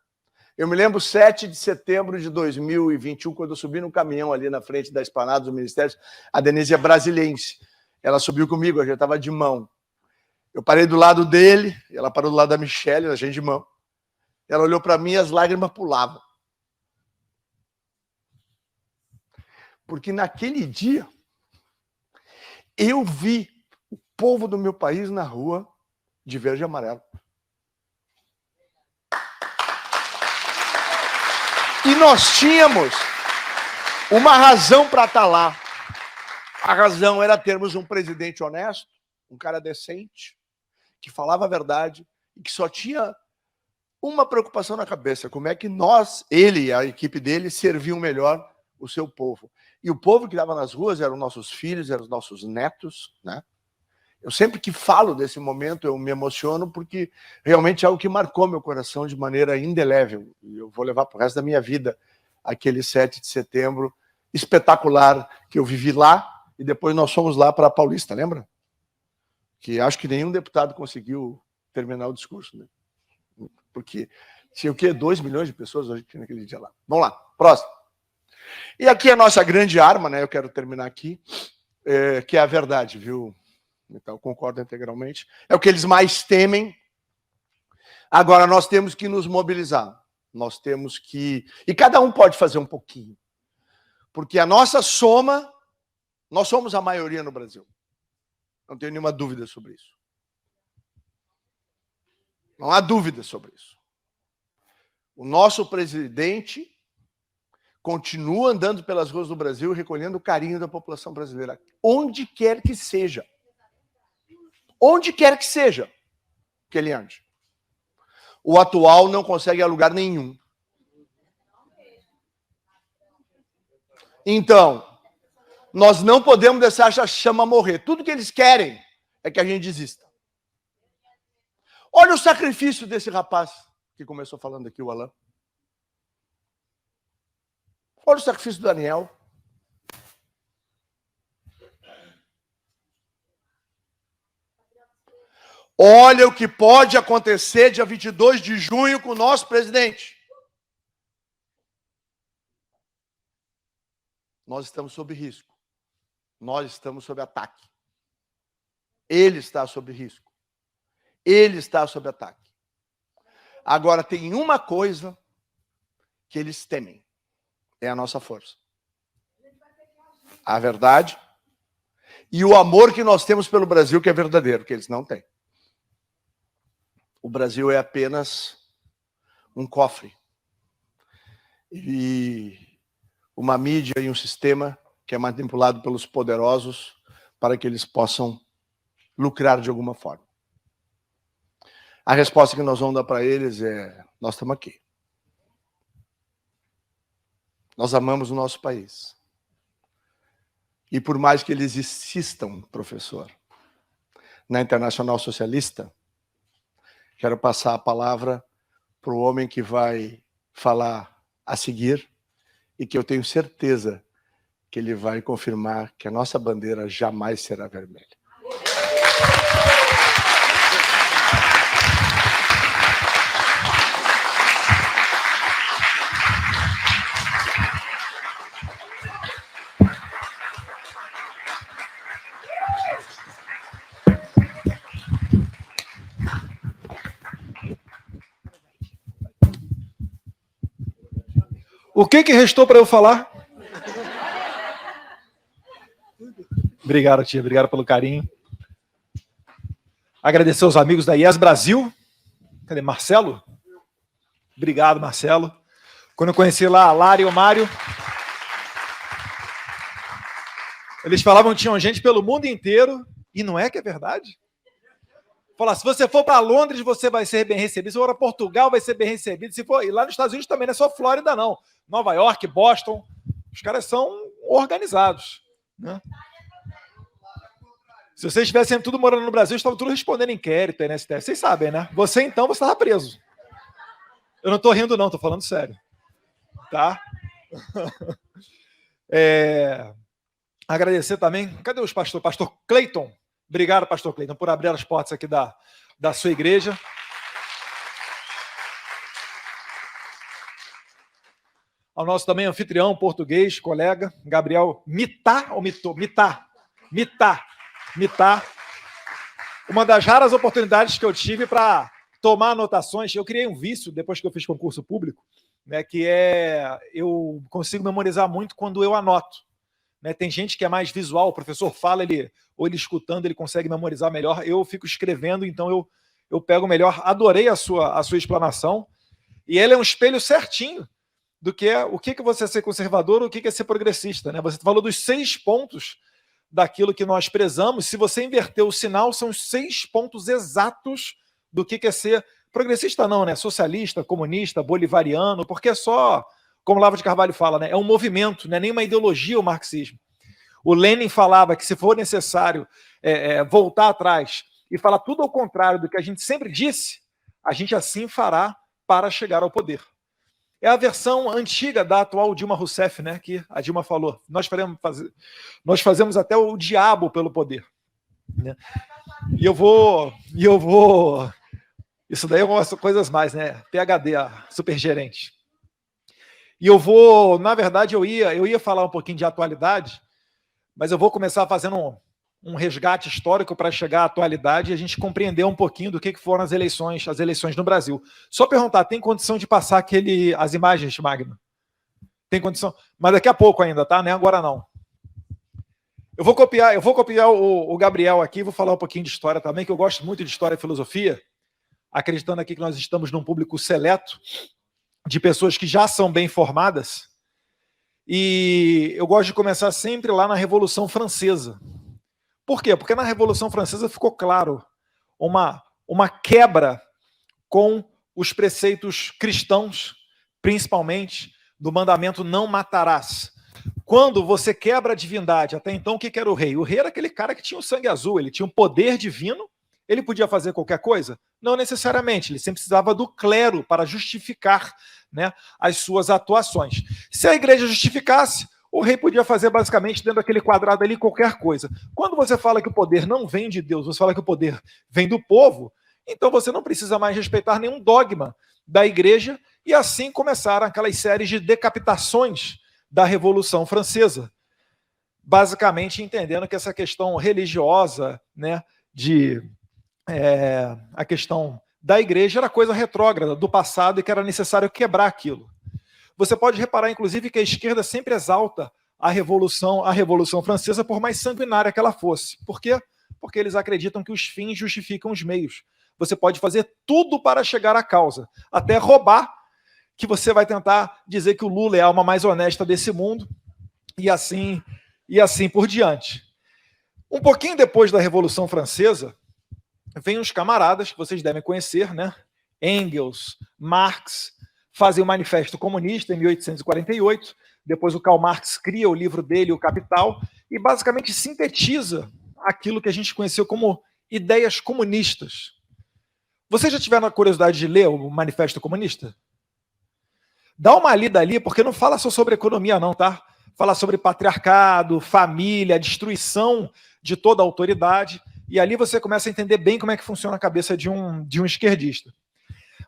Eu me lembro 7 de setembro de 2021, quando eu subi no caminhão ali na frente da esplanada dos ministérios, a Denise é brasilense. Ela subiu comigo, eu já estava de mão. Eu parei do lado dele, ela parou do lado da Michelle, a gente de mão. Ela olhou para mim e as lágrimas pulavam. Porque naquele dia, eu vi o povo do meu país na rua de verde e amarelo. E nós tínhamos uma razão para estar lá. A razão era termos um presidente honesto, um cara decente, que falava a verdade e que só tinha uma preocupação na cabeça: como é que nós, ele e a equipe dele, serviam melhor o seu povo. E o povo que estava nas ruas eram nossos filhos, eram os nossos netos, né? Eu sempre que falo desse momento, eu me emociono, porque realmente é algo que marcou meu coração de maneira indelével. E eu vou levar para o resto da minha vida aquele 7 de setembro espetacular que eu vivi lá, e depois nós fomos lá para a Paulista, lembra? Que acho que nenhum deputado conseguiu terminar o discurso, né? Porque tinha o quê? 2 milhões de pessoas hoje naquele dia lá. Vamos lá, próximo. E aqui a nossa grande arma, né? Eu quero terminar aqui, que é a verdade, viu? Então, eu concordo integralmente. É o que eles mais temem. Agora, nós temos que nos mobilizar. Nós temos que... E cada um pode fazer um pouquinho. Porque a nossa soma, nós somos a maioria no Brasil. Não tenho nenhuma dúvida sobre isso. Não há dúvida sobre isso. O nosso presidente continua andando pelas ruas do Brasil recolhendo o carinho da população brasileira. Onde quer que seja. Onde quer que seja que ele ande. O atual não consegue alugar nenhum. Então, nós não podemos deixar essa chama morrer. Tudo que eles querem é que a gente desista. Olha o sacrifício desse rapaz que começou falando aqui, o Alain. Olha o sacrifício do Daniel. Olha o que pode acontecer dia 22 de junho com o nosso presidente. Nós estamos sob risco. Nós estamos sob ataque. Ele está sob risco. Ele está sob ataque. Agora, tem uma coisa que eles temem. É a nossa força. A verdade e o amor que nós temos pelo Brasil, que é verdadeiro, que eles não têm. O Brasil é apenas um cofre. E uma mídia e um sistema que é manipulado pelos poderosos para que eles possam lucrar de alguma forma. A resposta que nós vamos dar para eles é: nós estamos aqui. Nós amamos o nosso país. E por mais que eles insistam, professor, na Internacional Socialista, quero passar a palavra para o homem que vai falar a seguir e que eu tenho certeza que ele vai confirmar que a nossa bandeira jamais será vermelha. O que restou para eu falar? Obrigado, tia. Obrigado pelo carinho. Agradecer aos amigos da IES Brasil. Cadê Marcelo? Obrigado, Marcelo. Quando eu conheci lá a Lara e o Mário, eles falavam que tinham gente pelo mundo inteiro, e não é que é verdade? Falar, se você for para Londres, você vai ser bem recebido. Se for para Portugal, vai ser bem recebido. Se for... E lá nos Estados Unidos também, não é só Flórida, não. Nova York, Boston, os caras são organizados, né? Se vocês estivessem tudo morando no Brasil, estavam tudo respondendo inquérito aí na STF. Vocês sabem, né? Você, então, você estava preso. Eu não estou rindo, não. Estou falando sério. Tá? Agradecer também. Cadê os pastores? Pastor Cleiton. Obrigado, pastor Cleiton, por abrir as portas aqui da sua igreja. Ao nosso também anfitrião português, colega, Gabriel Mitá, ou Mitô? Mitá. Uma das raras oportunidades que eu tive para tomar anotações. Eu criei um vício, depois que eu fiz concurso público, né, que é, eu consigo memorizar muito quando eu anoto. Né, tem gente que é mais visual, o professor fala, ou ele escutando, ele consegue memorizar melhor. Eu fico escrevendo, então eu pego melhor. Adorei a sua explanação. E ele é um espelho certinho do que é o que você é ser conservador, o que é ser progressista. Né? Você falou dos 6 pontos daquilo que nós prezamos. Se você inverter o sinal, são os 6 pontos exatos do que é ser progressista, não, né? Socialista, comunista, bolivariano, porque é só como Olavo de Carvalho fala, né, é um movimento, não é nem uma ideologia o marxismo. O Lenin falava que se for necessário voltar atrás e falar tudo ao contrário do que a gente sempre disse, a gente assim fará para chegar ao poder. É a versão antiga da atual Dilma Rousseff, né, que a Dilma falou. Nós fazemos até o diabo pelo poder. Né? E eu vou... Isso daí é umas coisas mais, né? PhD, a supergerente. E eu vou... Na verdade, eu ia falar um pouquinho de atualidade, mas eu vou começar fazendo um resgate histórico para chegar à atualidade e a gente compreender um pouquinho do que foram as eleições no Brasil. Só perguntar, tem condição de passar as imagens, Magno? Tem condição? Mas daqui a pouco ainda, tá? Nem agora não. Eu vou copiar o Gabriel aqui, vou falar um pouquinho de história também, que eu gosto muito de história e filosofia, acreditando aqui que nós estamos num público seleto de pessoas que já são bem formadas. E eu gosto de começar sempre lá na Revolução Francesa. Por quê? Porque na Revolução Francesa ficou claro uma quebra com os preceitos cristãos, principalmente do mandamento não matarás. Quando você quebra a divindade, até então o que era o rei? O rei era aquele cara que tinha o sangue azul, ele tinha um poder divino, ele podia fazer qualquer coisa? Não necessariamente, ele sempre precisava do clero para justificar, né, as suas atuações. Se a igreja justificasse, o rei podia fazer basicamente dentro daquele quadrado ali qualquer coisa. Quando você fala que o poder não vem de Deus, você fala que o poder vem do povo, então você não precisa mais respeitar nenhum dogma da igreja, e assim começaram aquelas séries de decapitações da Revolução Francesa. Basicamente entendendo que essa questão religiosa, né, a questão da igreja era coisa retrógrada do passado e que era necessário quebrar aquilo. Você pode reparar, inclusive, que a esquerda sempre exalta a Revolução Francesa, por mais sanguinária que ela fosse. Por quê? Porque eles acreditam que os fins justificam os meios. Você pode fazer tudo para chegar à causa, até roubar, que você vai tentar dizer que o Lula é a alma mais honesta desse mundo, e assim por diante. Um pouquinho depois da Revolução Francesa, vem uns camaradas que vocês devem conhecer, né? Engels, Marx, fazem o Manifesto Comunista em 1848, depois o Karl Marx cria o livro dele, O Capital, e basicamente sintetiza aquilo que a gente conheceu como ideias comunistas. Vocês já tiveram a curiosidade de ler o Manifesto Comunista? Dá uma lida ali, porque não fala só sobre economia não, tá? Fala sobre patriarcado, família, destruição de toda a autoridade, e ali você começa a entender bem como é que funciona a cabeça de um esquerdista.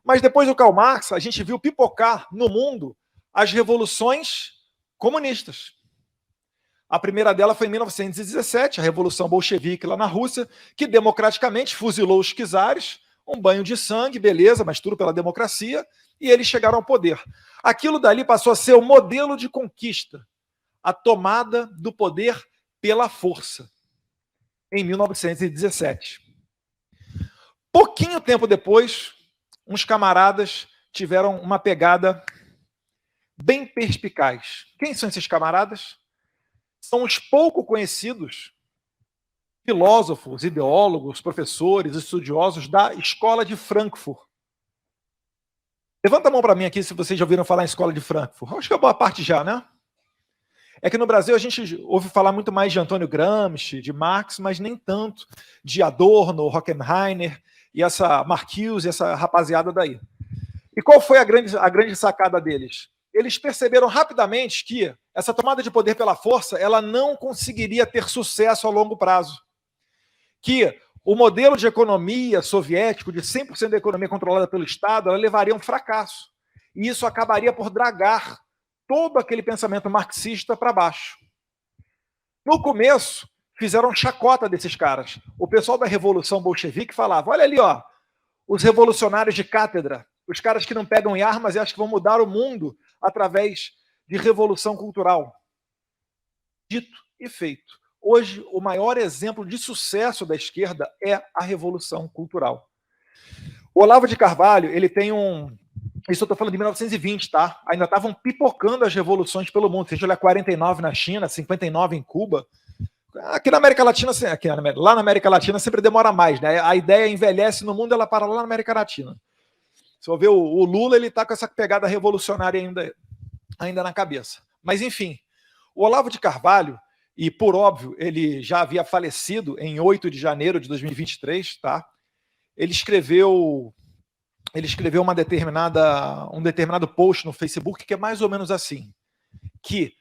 Mas depois do Karl Marx, a gente viu pipocar no mundo as revoluções comunistas. A primeira dela foi em 1917, a Revolução Bolchevique lá na Rússia, que democraticamente fuzilou os czares, um banho de sangue, beleza, mas tudo pela democracia, e eles chegaram ao poder. Aquilo dali passou a ser o modelo de conquista, a tomada do poder pela força, em 1917. Pouquinho tempo depois, uns camaradas tiveram uma pegada bem perspicaz. Quem são esses camaradas? São os pouco conhecidos filósofos, ideólogos, professores, estudiosos da Escola de Frankfurt. Levanta a mão para mim aqui se vocês já ouviram falar em Escola de Frankfurt. Acho que é boa parte já, né? É que no Brasil a gente ouve falar muito mais de Antônio Gramsci, de Marx, mas nem tanto de Adorno, Horkheimer e essa Marcuse, essa rapaziada daí. E qual foi a grande sacada deles? Eles perceberam rapidamente que essa tomada de poder pela força ela não conseguiria ter sucesso a longo prazo. Que o modelo de economia soviético, de 100% da economia controlada pelo Estado, ela levaria a um fracasso. E isso acabaria por dragar todo aquele pensamento marxista para baixo. No começo, fizeram chacota desses caras. O pessoal da Revolução Bolchevique falava, olha ali, ó, os revolucionários de cátedra, os caras que não pegam em armas e acham que vão mudar o mundo através de revolução cultural. Dito e feito. Hoje, o maior exemplo de sucesso da esquerda é a revolução cultural. O Olavo de Carvalho, ele tem isso eu estou falando de 1920, tá? Ainda estavam pipocando as revoluções pelo mundo. Se a gente olhar 49 na China, 59 em Cuba. Aqui na América Latina, lá na América Latina sempre demora mais, né? A ideia envelhece no mundo, ela para lá na América Latina. Se eu ver o Lula, ele está com essa pegada revolucionária ainda. ainda na cabeça. Mas, enfim, o Olavo de Carvalho, e por óbvio, ele já havia falecido em 8 de janeiro de 2023, tá? Ele escreveu um determinado post no Facebook que é mais ou menos assim, que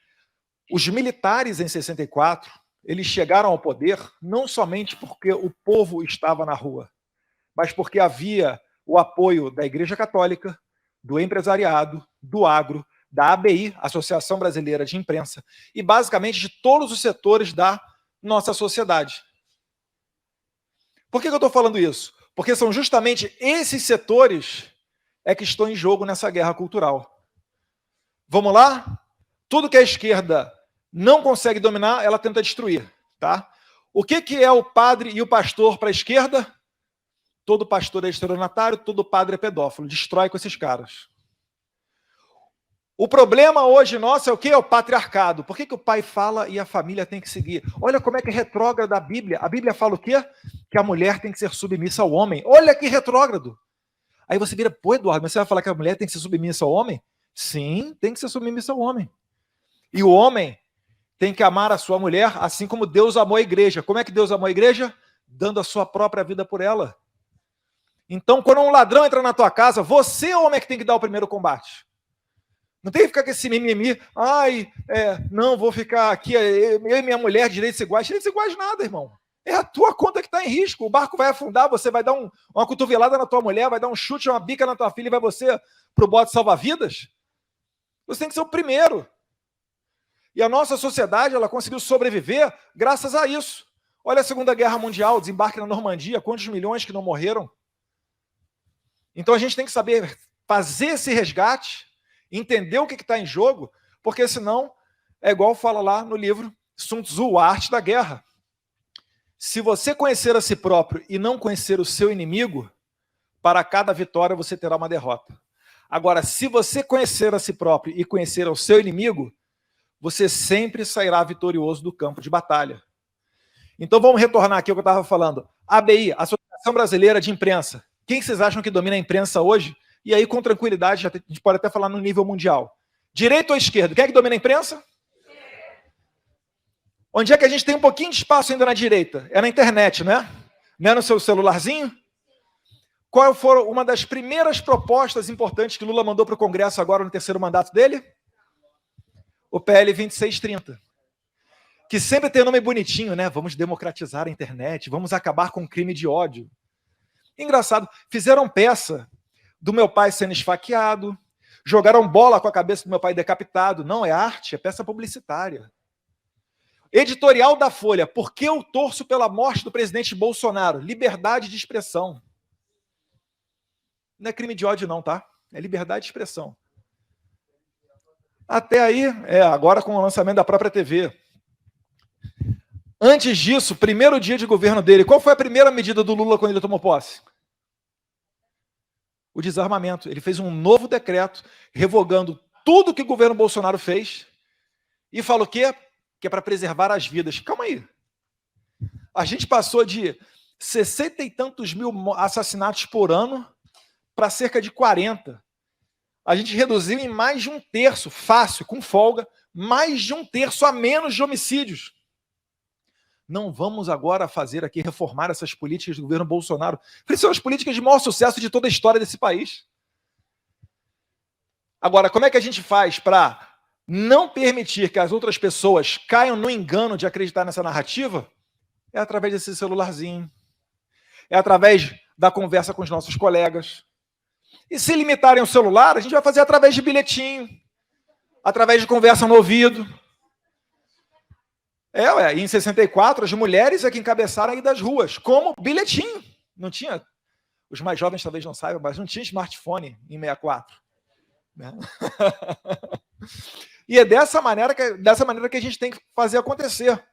os militares em 64, eles chegaram ao poder não somente porque o povo estava na rua, mas porque havia o apoio da Igreja Católica, do empresariado, do agro, da ABI, Associação Brasileira de Imprensa, e basicamente de todos os setores da nossa sociedade. Por que eu estou falando isso? Porque são justamente esses setores que estão em jogo nessa guerra cultural. Vamos lá? Tudo que a esquerda não consegue dominar, ela tenta destruir. Tá? O que é o padre e o pastor para a esquerda? Todo pastor é estelionatário, todo padre é pedófilo. Destrói com esses caras. O problema hoje nosso é o quê? É o patriarcado. Por que o pai fala e a família tem que seguir? Olha como é que é retrógrado a Bíblia. A Bíblia fala o quê? Que a mulher tem que ser submissa ao homem. Olha que retrógrado. Aí você vira, pô, Eduardo, mas você vai falar que a mulher tem que ser submissa ao homem? Sim, tem que ser submissa ao homem. E o homem tem que amar a sua mulher assim como Deus amou a igreja. Como é que Deus amou a igreja? Dando a sua própria vida por ela. Então, quando um ladrão entra na tua casa, você, homem, é que tem que dar o primeiro combate. Não tem que ficar com esse mimimi. Não, vou ficar aqui, eu e minha mulher, direitos iguais. Direitos iguais nada, irmão. É a tua conta que está em risco. O barco vai afundar, você vai dar uma cotovelada na tua mulher, vai dar um chute, uma bica na tua filha e vai você pro bote salva-vidas? Você tem que ser o primeiro. E a nossa sociedade, ela conseguiu sobreviver graças a isso. Olha a Segunda Guerra Mundial, desembarque na Normandia, quantos milhões que não morreram? Então a gente tem que saber fazer esse resgate, entender o que está em jogo, porque senão é igual fala lá no livro Sun Tzu, A Arte da Guerra. Se você conhecer a si próprio e não conhecer o seu inimigo, para cada vitória você terá uma derrota. Agora, se você conhecer a si próprio e conhecer o seu inimigo, você sempre sairá vitorioso do campo de batalha. Então vamos retornar aqui ao que eu estava falando. ABI, Associação Brasileira de Imprensa. Quem vocês acham que domina a imprensa hoje? E aí, com tranquilidade, a gente pode até falar no nível mundial. Direita ou esquerda? Quem é que domina a imprensa? Onde é que a gente tem um pouquinho de espaço ainda na direita? É na internet, não é? Não é no seu celularzinho? Qual foi uma das primeiras propostas importantes que Lula mandou para o Congresso agora no terceiro mandato dele? O PL 2630. Que sempre tem nome bonitinho, né? Vamos democratizar a internet, vamos acabar com o crime de ódio. Engraçado, fizeram peça do meu pai sendo esfaqueado, jogaram bola com a cabeça do meu pai decapitado. Não é arte, é peça publicitária. Editorial da Folha, por que eu torço pela morte do presidente Bolsonaro? Liberdade de expressão. Não é crime de ódio não, tá? É liberdade de expressão. Até aí, agora com o lançamento da própria TV. Antes disso, primeiro dia de governo dele, qual foi a primeira medida do Lula quando ele tomou posse? O desarmamento. Ele fez um novo decreto revogando tudo que o governo Bolsonaro fez e falou que é para preservar as vidas. Calma aí. A gente passou de 60 e tantos mil assassinatos por ano para cerca de 40. A gente reduziu em mais de um terço, fácil, com folga, mais de um terço a menos de homicídios. Não vamos agora fazer aqui, reformar essas políticas do governo Bolsonaro. Porque são as políticas de maior sucesso de toda a história desse país. Agora, como é que a gente faz para não permitir que as outras pessoas caiam no engano de acreditar nessa narrativa? É através desse celularzinho. É através da conversa com os nossos colegas. E se limitarem o celular, a gente vai fazer através de bilhetinho, através de conversa no ouvido. Em 64, as mulheres é que encabeçaram aí das ruas, como bilhetinho. Não tinha, os mais jovens talvez não saibam, mas não tinha smartphone em 64. Né? E é dessa maneira que a gente tem que fazer acontecer.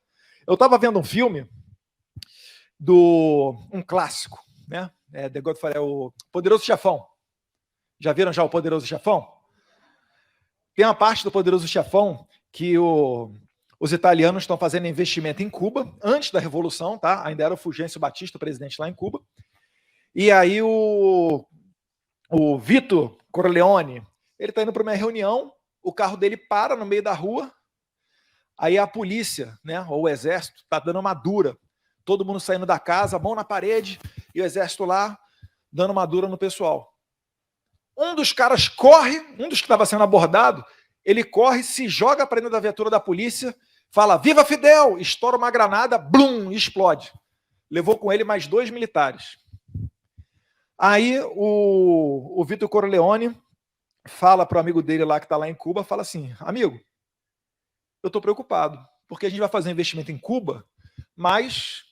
Eu estava vendo um filme, um clássico, né? The Godfather, o Poderoso Chefão. Já viram já o Poderoso Chefão? Tem uma parte do Poderoso Chefão que os italianos estão fazendo investimento em Cuba, antes da Revolução, tá? Ainda era o Fulgêncio Batista, o presidente lá em Cuba. E aí o Vito Corleone, ele está indo para uma reunião, o carro dele para no meio da rua, aí a polícia, né, ou o exército, está dando uma dura. Todo mundo saindo da casa, mão na parede, e o exército lá, dando uma dura no pessoal. Um dos caras corre, um dos que estava sendo abordado, ele corre, se joga para dentro da viatura da polícia, fala, viva Fidel! Estoura uma granada, blum, explode. Levou com ele mais 2 militares. Aí o Vitor Corleone fala para o amigo dele lá que está lá em Cuba, fala assim, amigo, eu estou preocupado, porque a gente vai fazer um investimento em Cuba, mas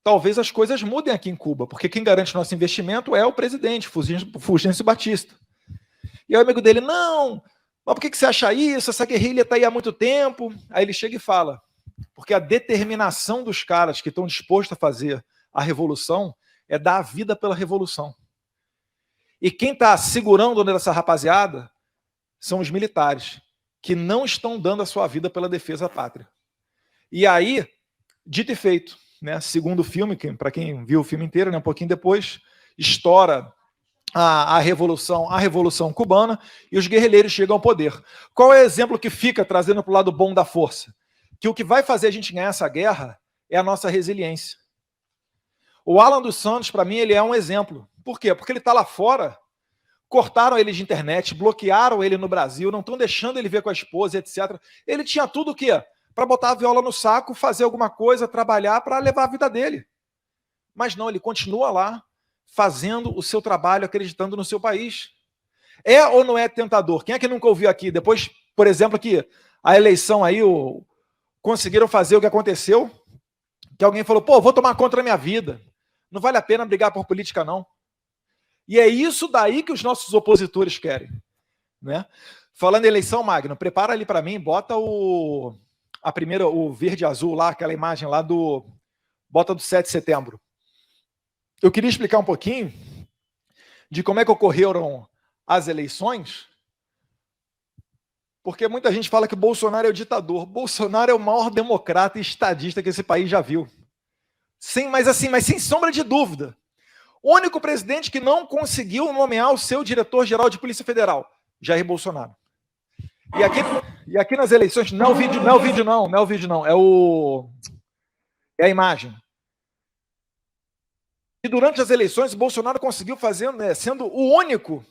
talvez as coisas mudem aqui em Cuba, porque quem garante nosso investimento é o presidente, Fulgêncio Batista. E aí o amigo dele, não, mas por que você acha isso? Essa guerrilha está aí há muito tempo. Aí ele chega e fala, porque a determinação dos caras que estão dispostos a fazer a revolução é dar a vida pela revolução. E quem está segurando nessa rapaziada são os militares, que não estão dando a sua vida pela defesa da pátria. E aí, dito e feito, né, segundo o filme, para quem viu o filme inteiro, né, um pouquinho depois, estoura a revolução cubana e os guerrilheiros chegam ao poder. Qual é o exemplo que fica trazendo para o lado bom da força? Que o que vai fazer a gente ganhar essa guerra é a nossa resiliência. O Alan dos Santos, para mim, ele é um exemplo. Por quê? Porque ele está lá fora, cortaram ele de internet, bloquearam ele no Brasil, não estão deixando ele ver com a esposa, etc. Ele tinha tudo o quê? Para botar a viola no saco, fazer alguma coisa, trabalhar para levar a vida dele. Mas não, ele continua lá, fazendo o seu trabalho, acreditando no seu país. É ou não é tentador? Quem é que nunca ouviu aqui? Depois, por exemplo, que a eleição aí, conseguiram fazer o que aconteceu, que alguém falou, pô, vou tomar conta da minha vida. Não vale a pena brigar por política, não. E é isso daí que os nossos opositores querem. Né? Falando em eleição, Magno, prepara ali para mim, bota o verde e azul lá, aquela imagem lá bota do 7 de setembro. Eu queria explicar um pouquinho de como é que ocorreram as eleições, porque muita gente fala que Bolsonaro é o ditador. Bolsonaro é o maior democrata e estadista que esse país já viu. Mas sem sombra de dúvida. O único presidente que não conseguiu nomear o seu diretor-geral de Polícia Federal, Jair Bolsonaro. E aqui nas eleições, não é o vídeo não, é a imagem. E durante as eleições, o Bolsonaro conseguiu fazer, né, sendo o único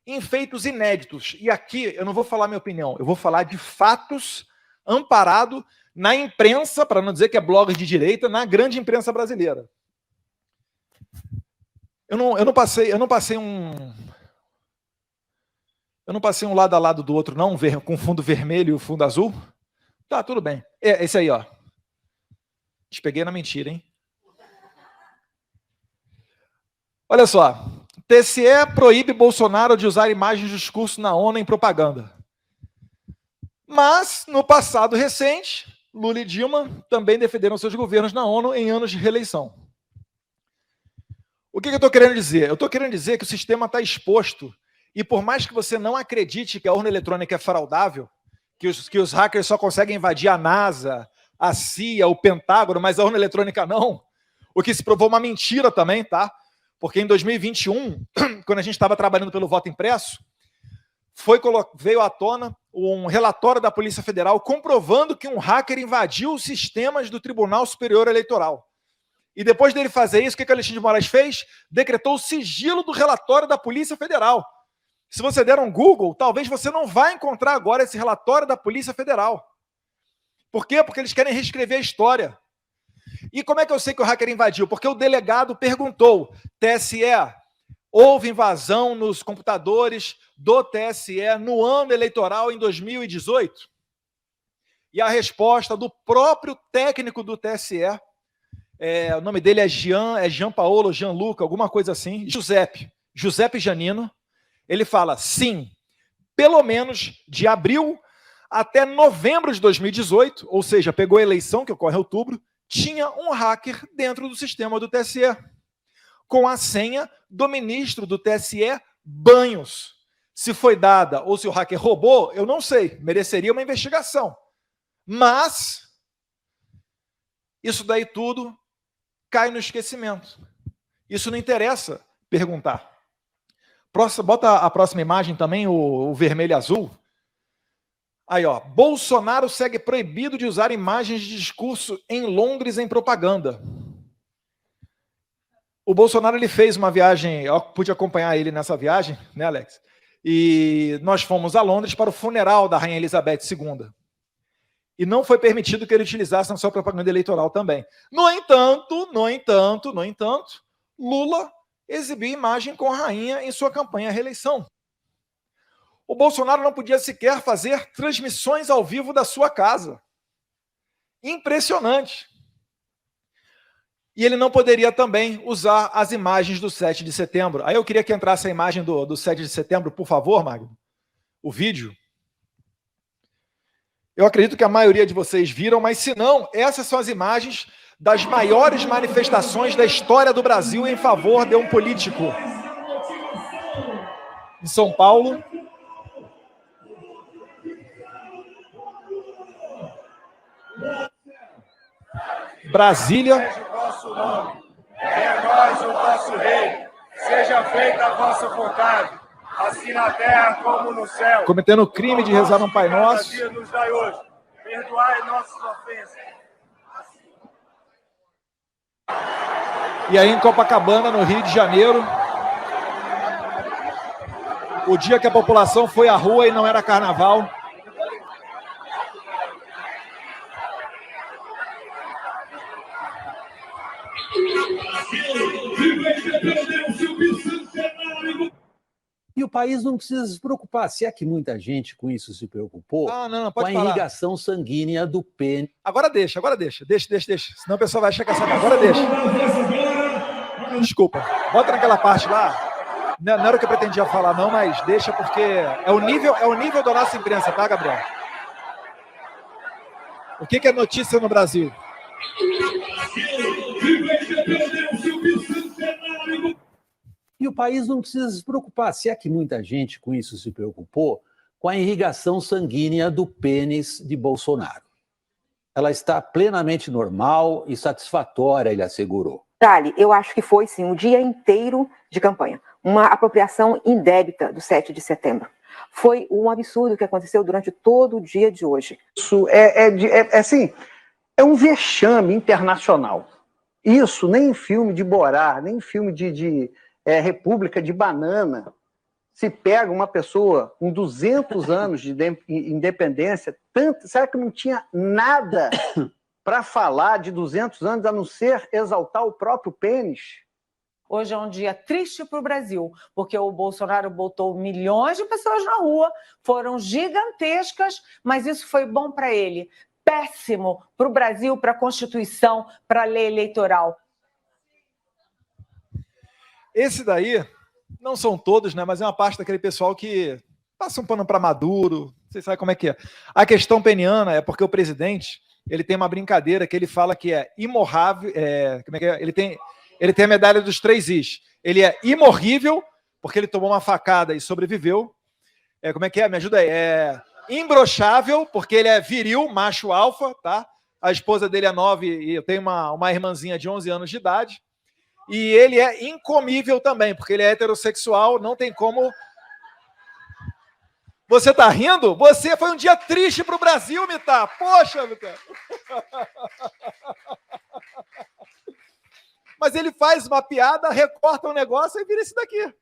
em feitos inéditos. E aqui eu não vou falar minha opinião, eu vou falar de fatos amparado na imprensa, para não dizer que é blog de direita, na grande imprensa brasileira. Eu não passei um lado a lado do outro, não, com fundo vermelho e o fundo azul. Tá, tudo bem. Esse aí, ó. Te peguei na mentira, hein? Olha só. TSE proíbe Bolsonaro de usar imagens de discurso na ONU em propaganda. Mas, no passado recente, Lula e Dilma também defenderam seus governos na ONU em anos de reeleição. O que eu estou querendo dizer? Eu estou querendo dizer que o sistema está exposto e por mais que você não acredite que a urna eletrônica é fraudável, que os hackers só conseguem invadir a NASA, a CIA, o Pentágono, mas a urna eletrônica não, o que se provou uma mentira também, tá? Porque em 2021, quando a gente estava trabalhando pelo voto impresso, veio à tona um relatório da Polícia Federal comprovando que um hacker invadiu os sistemas do Tribunal Superior Eleitoral. E depois dele fazer isso, o que Alexandre de Moraes fez? Decretou o sigilo do relatório da Polícia Federal. Se você der um Google, talvez você não vai encontrar agora esse relatório da Polícia Federal. Por quê? Porque eles querem reescrever a história. E como é que eu sei que o hacker invadiu? Porque o delegado perguntou, TSE, houve invasão nos computadores do TSE no ano eleitoral em 2018? E a resposta do próprio técnico do TSE, o nome dele é Jean Paolo, Gianluca, alguma coisa assim, Giuseppe Janino, ele fala, sim, pelo menos de abril até novembro de 2018, ou seja, pegou a eleição, que ocorre em outubro, tinha um hacker dentro do sistema do TSE, com a senha do ministro do TSE, Banhos. Se foi dada ou se o hacker roubou, eu não sei, mereceria uma investigação. Mas isso daí tudo cai no esquecimento. Isso não interessa perguntar. Bota a próxima imagem também, o vermelho e azul. Aí, ó, Bolsonaro segue proibido de usar imagens de discurso em Londres em propaganda. O Bolsonaro, ele fez uma viagem, eu pude acompanhar ele nessa viagem, né, Alex? E nós fomos a Londres para o funeral da Rainha Elizabeth II. E não foi permitido que ele utilizasse na sua propaganda eleitoral também. No entanto, Lula exibiu imagem com a rainha em sua campanha à reeleição. O Bolsonaro não podia sequer fazer transmissões ao vivo da sua casa. Impressionante. E ele não poderia também usar as imagens do 7 de setembro. Aí eu queria que entrasse a imagem do 7 de setembro, por favor, Magno. O vídeo. Eu acredito que a maioria de vocês viram, mas se não, essas são as imagens das maiores manifestações da história do Brasil em favor de um político. Em São Paulo. Brasília. Seja o vosso nome, venha a nós o vosso reino, seja feita a vossa vontade, assim na terra como no céu. Cometendo o crime de rezar um Pai Nosso. Cada dia nos dai hoje, perdoai nossas ofensas. E aí em Copacabana, no Rio de Janeiro, o dia que a população foi à rua e não era carnaval. E o país não precisa se preocupar, se é que muita gente com isso se preocupou, com a irrigação sanguínea do pênis. Agora deixa. Senão o pessoal vai achar que essa... Agora deixa. Desculpa, bota naquela parte lá. Não era o que eu pretendia falar não, mas deixa porque é o nível da nossa imprensa, tá, Gabriel? O que é notícia no Brasil? E o país não precisa se preocupar, se é que muita gente com isso se preocupou, com a irrigação sanguínea do pênis de Bolsonaro. Ela está plenamente normal e satisfatória, ele assegurou. Dali, eu acho que foi, sim, um dia inteiro de campanha. Uma apropriação indébita do 7 de setembro. Foi um absurdo que aconteceu durante todo o dia de hoje. Isso assim, é um vexame internacional. Isso nem em filme de Borá, nem em filme de República de Banana, se pega uma pessoa com 200 anos de independência, será que não tinha nada para falar de 200 anos a não ser exaltar o próprio pênis? Hoje é um dia triste para o Brasil, porque o Bolsonaro botou milhões de pessoas na rua, foram gigantescas, mas isso foi bom para ele. Péssimo para o Brasil, para a Constituição, para a lei eleitoral. Esse daí, não são todos, né? Mas é uma parte daquele pessoal que passa um pano para Maduro, vocês sabem como é que é. A questão peniana é porque o presidente, ele tem uma brincadeira que ele fala que é imorrável, como é que é? Ele tem a medalha dos 3 Is. Ele é imorrível, porque ele tomou uma facada e sobreviveu. Como é que é? Me ajuda aí. Imbrochável, porque ele é viril, macho alfa, tá? A esposa dele é 9 e eu tenho uma irmãzinha de 11 anos de idade. E ele é incomível também, porque ele é heterossexual, não tem como... Você tá rindo? Você foi um dia triste para o Brasil, Mita. Poxa, Mita. Mas ele faz uma piada, recorta um negócio e vira esse daqui.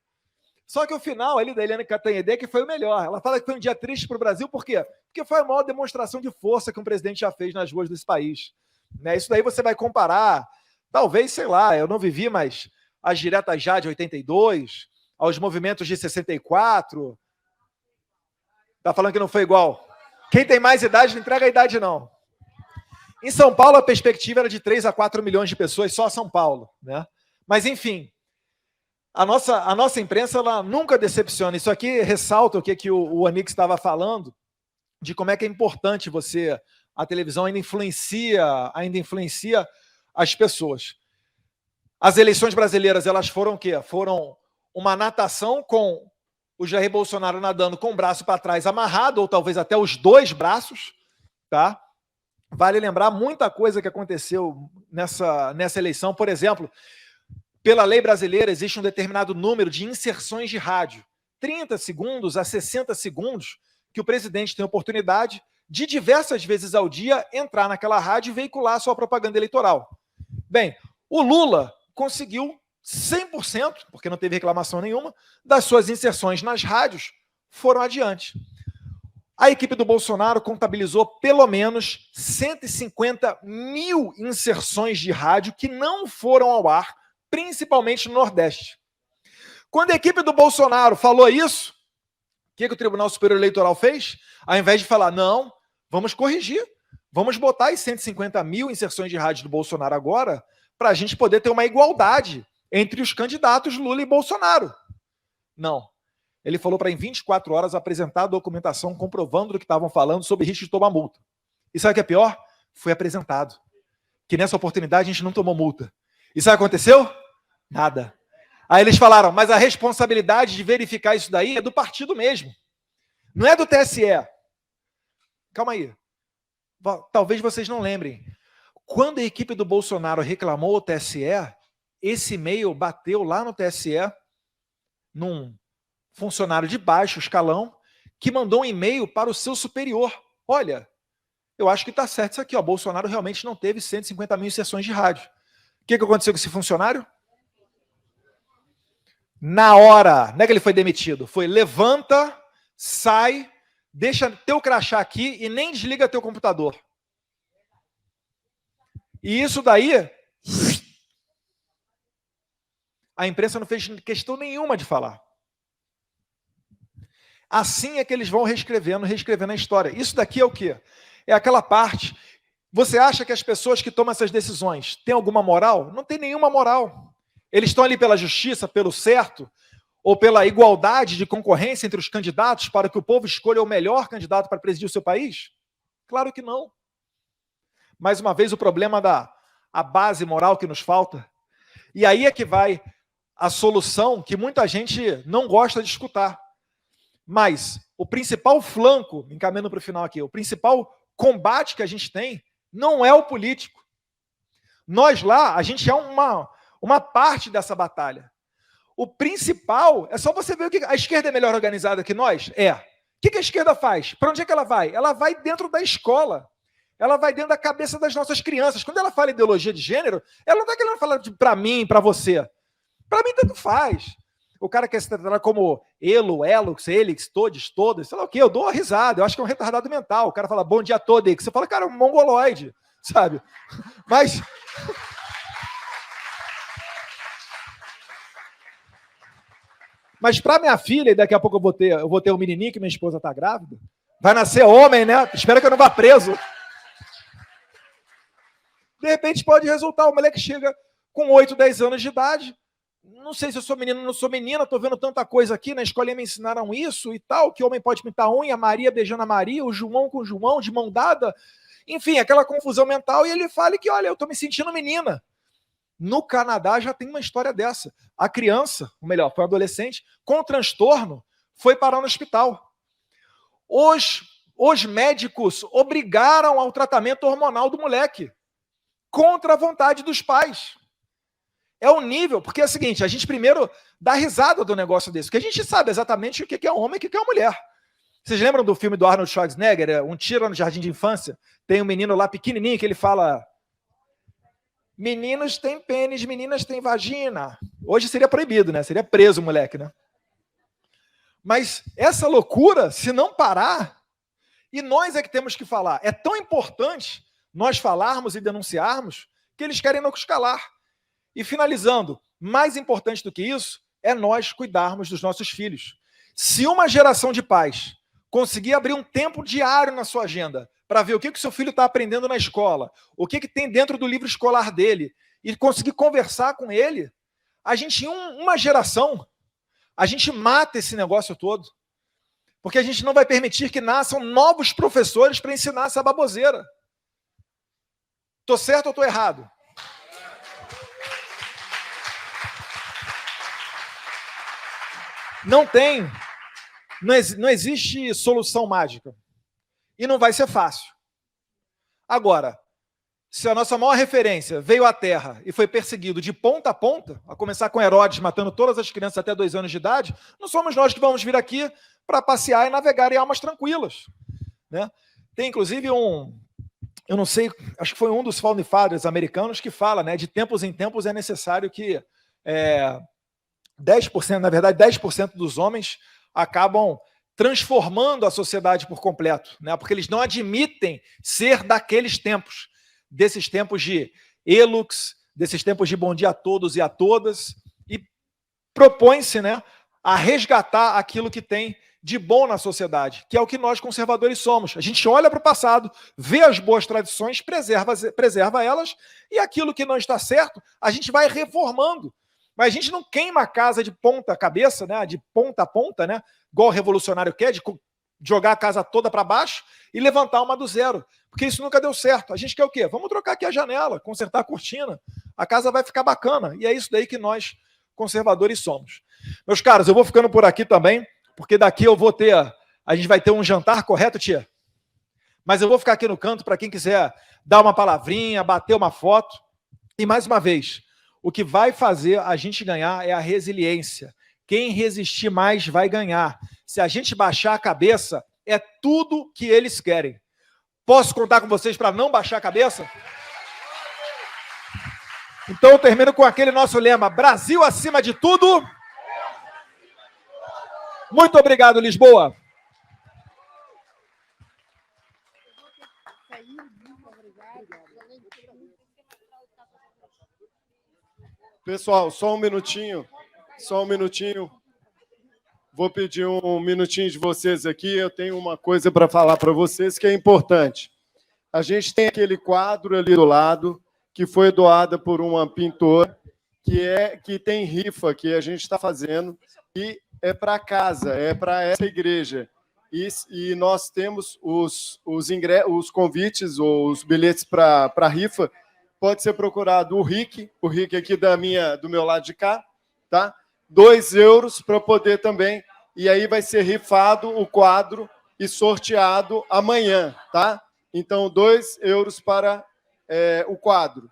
Só que o final ali da Eliane Cantanhede que foi o melhor. Ela fala que foi um dia triste para o Brasil, por quê? Porque foi a maior demonstração de força que um presidente já fez nas ruas desse país. Isso daí você vai comparar... Talvez, sei lá, eu não vivi, mas as diretas já de 82, aos movimentos de 64. Tá falando que não foi igual. Quem tem mais idade não entrega a idade, não. Em São Paulo, a perspectiva era de 3 a 4 milhões de pessoas, só São Paulo, né? Mas, enfim, a nossa imprensa ela nunca decepciona. Isso aqui ressalta o que o Onix estava falando, de como é que é importante você... A televisão ainda influencia as pessoas. As eleições brasileiras, elas foram o quê? Foram uma natação com o Jair Bolsonaro nadando com o braço para trás amarrado, ou talvez até os 2 braços, tá? Vale lembrar muita coisa que aconteceu nessa eleição. Por exemplo, pela lei brasileira, existe um determinado número de inserções de rádio. 30 segundos a 60 segundos que o presidente tem oportunidade de diversas vezes ao dia entrar naquela rádio e veicular a sua propaganda eleitoral. Bem, o Lula conseguiu 100%, porque não teve reclamação nenhuma, das suas inserções nas rádios foram adiante. A equipe do Bolsonaro contabilizou pelo menos 150 mil inserções de rádio que não foram ao ar, principalmente no Nordeste. Quando a equipe do Bolsonaro falou isso, o que o Tribunal Superior Eleitoral fez? Ao invés de falar, não, vamos corrigir, vamos botar as 150 mil inserções de rádio do Bolsonaro agora, para a gente poder ter uma igualdade entre os candidatos Lula e Bolsonaro. Não. Ele falou para em 24 horas apresentar a documentação comprovando do que estavam falando sobre risco de tomar multa. E sabe o que é pior? Foi apresentado. Que nessa oportunidade a gente não tomou multa. E sabe o que aconteceu? Nada. Aí eles falaram, mas a responsabilidade de verificar isso daí é do partido mesmo. Não é do TSE. Calma aí. Talvez vocês não lembrem. Quando a equipe do Bolsonaro reclamou ao TSE, esse e-mail bateu lá no TSE, num funcionário de baixo escalão, que mandou um e-mail para o seu superior. Olha, eu acho que está certo isso aqui. Ó, Bolsonaro realmente não teve 150 mil inserções de rádio. O que aconteceu com esse funcionário? Na hora, não é que ele foi demitido, foi levanta, sai, deixa teu crachá aqui e nem desliga teu computador. E isso daí, a imprensa não fez questão nenhuma de falar. Assim é que eles vão reescrevendo a história. Isso daqui é o quê? É aquela parte. Você acha que as pessoas que tomam essas decisões têm alguma moral? Não tem nenhuma moral. Eles estão ali pela justiça, pelo certo, ou pela igualdade de concorrência entre os candidatos para que o povo escolha o melhor candidato para presidir o seu país? Claro que não. Mais uma vez, o problema da base moral que nos falta. E aí é que vai a solução que muita gente não gosta de escutar. Mas o principal flanco, encaminhando para o final aqui, o principal combate que a gente tem não é o político. Nós lá, a gente é uma parte dessa batalha. O principal, é só você ver o que a esquerda é melhor organizada que nós? É. O que a esquerda faz? Para onde é que ela vai? Ela vai dentro da escola. Ela vai dentro da cabeça das nossas crianças. Quando ela fala ideologia de gênero, ela não está querendo falar para mim, para você. Para mim, tanto faz. O cara quer se tratar como elo, elux, elix, todes, todas, sei lá o quê. Eu dou uma risada, eu acho que é um retardado mental. O cara fala, bom dia, todex. Você fala, cara, é um mongoloide, sabe? Mas... Mas para minha filha, e daqui a pouco eu vou ter um menininho que minha esposa está grávida, vai nascer homem, né? Espero que eu não vá preso. De repente pode resultar, o moleque chega com 8, 10 anos de idade, não sei se eu sou menino ou não sou menina, estou vendo tanta coisa aqui, na escolinha me ensinaram isso e tal, que homem pode pintar unha, a Maria beijando a Maria, o João com o João, de mão dada, enfim, aquela confusão mental, e ele fala que, olha, eu estou me sentindo menina. No Canadá já tem uma história dessa. A criança, ou melhor, foi um adolescente, com transtorno, foi parar no hospital. Os médicos obrigaram ao tratamento hormonal do moleque, contra a vontade dos pais. É o nível, porque é o seguinte, a gente primeiro dá risada do negócio desse, porque a gente sabe exatamente o que é homem e o que é mulher. Vocês lembram do filme do Arnold Schwarzenegger, Um Tiro no Jardim de Infância? Tem um menino lá pequenininho que ele fala... Meninos têm pênis, meninas têm vagina. Hoje seria proibido, né? Seria preso o moleque, né? Mas essa loucura, se não parar, e nós é que temos que falar. É tão importante nós falarmos e denunciarmos que eles querem nos calar. E finalizando, mais importante do que isso, é nós cuidarmos dos nossos filhos. Se uma geração de pais conseguir abrir um tempo diário na sua agenda para ver o que o seu filho está aprendendo na escola, o que tem dentro do livro escolar dele, e conseguir conversar com ele, a gente, em uma geração, a gente mata esse negócio todo. Porque a gente não vai permitir que nasçam novos professores para ensinar essa baboseira. Estou certo ou estou errado? Não existe solução mágica. E não vai ser fácil. Agora, se a nossa maior referência veio à Terra e foi perseguido de ponta a ponta, a começar com Herodes matando todas as crianças até 2 anos de idade, não somos nós que vamos vir aqui para passear e navegar em almas tranquilas, né? Tem, inclusive, eu não sei, acho que foi um dos Founding Fathers americanos que fala, né, de tempos em tempos é necessário que 10%, na verdade, 10% dos homens acabam transformando a sociedade por completo, né? Porque eles não admitem ser daqueles tempos, desses tempos de Elux, desses tempos de bom dia a todos e a todas, e propõe-se, né, a resgatar aquilo que tem de bom na sociedade, que é o que nós conservadores somos. A gente olha para o passado, vê as boas tradições, preserva elas, e aquilo que não está certo, a gente vai reformando. Mas a gente não queima a casa de ponta cabeça, né, de ponta a ponta, né, igual o revolucionário quer, de jogar a casa toda para baixo e levantar uma do zero, porque isso nunca deu certo. A gente quer o quê? Vamos trocar aqui a janela, consertar a cortina, a casa vai ficar bacana, e é isso daí que nós, conservadores, somos. Meus caros, eu vou ficando por aqui também, porque daqui a gente vai ter um jantar, correto, tia? Mas eu vou ficar aqui no canto para quem quiser dar uma palavrinha, bater uma foto, e mais uma vez, o que vai fazer a gente ganhar é a resiliência. Quem resistir mais vai ganhar. Se a gente baixar a cabeça, é tudo que eles querem. Posso contar com vocês para não baixar a cabeça? Então eu termino com aquele nosso lema: Brasil acima de tudo. Muito obrigado, Lisboa. Pessoal, só um minutinho. Vou pedir um minutinho de vocês aqui. Eu tenho uma coisa para falar para vocês que é importante. A gente tem aquele quadro ali do lado que foi doada por uma pintora que tem rifa que a gente está fazendo e é para casa, é para essa igreja. E nós temos os convites ou os bilhetes para a rifa. Pode ser procurado o Rick aqui do meu lado de cá, tá? 2 euros para poder também. E aí vai ser rifado o quadro e sorteado amanhã, tá? Então, 2 euros para o quadro.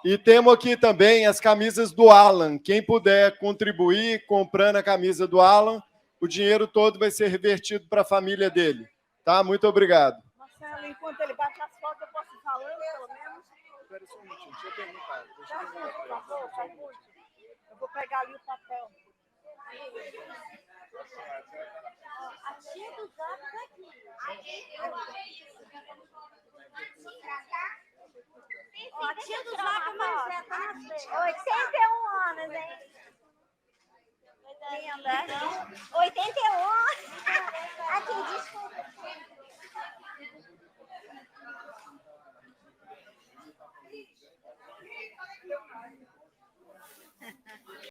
E temos aqui também as camisas do Alan. Quem puder contribuir comprando a camisa do Alan, o dinheiro todo vai ser revertido para a família dele, tá? Muito obrigado. Marcelo, enquanto ele bate as fotos, eu posso ir falando, pelo menos? Espera só um minutinho, deixa eu perguntar. Eu vou pegar ali o papel. A tia dos anos aqui. Ó, a tia dos anos, mas já tá na frente. 81 anos, hein? Linda. 81. Aqui, desculpa.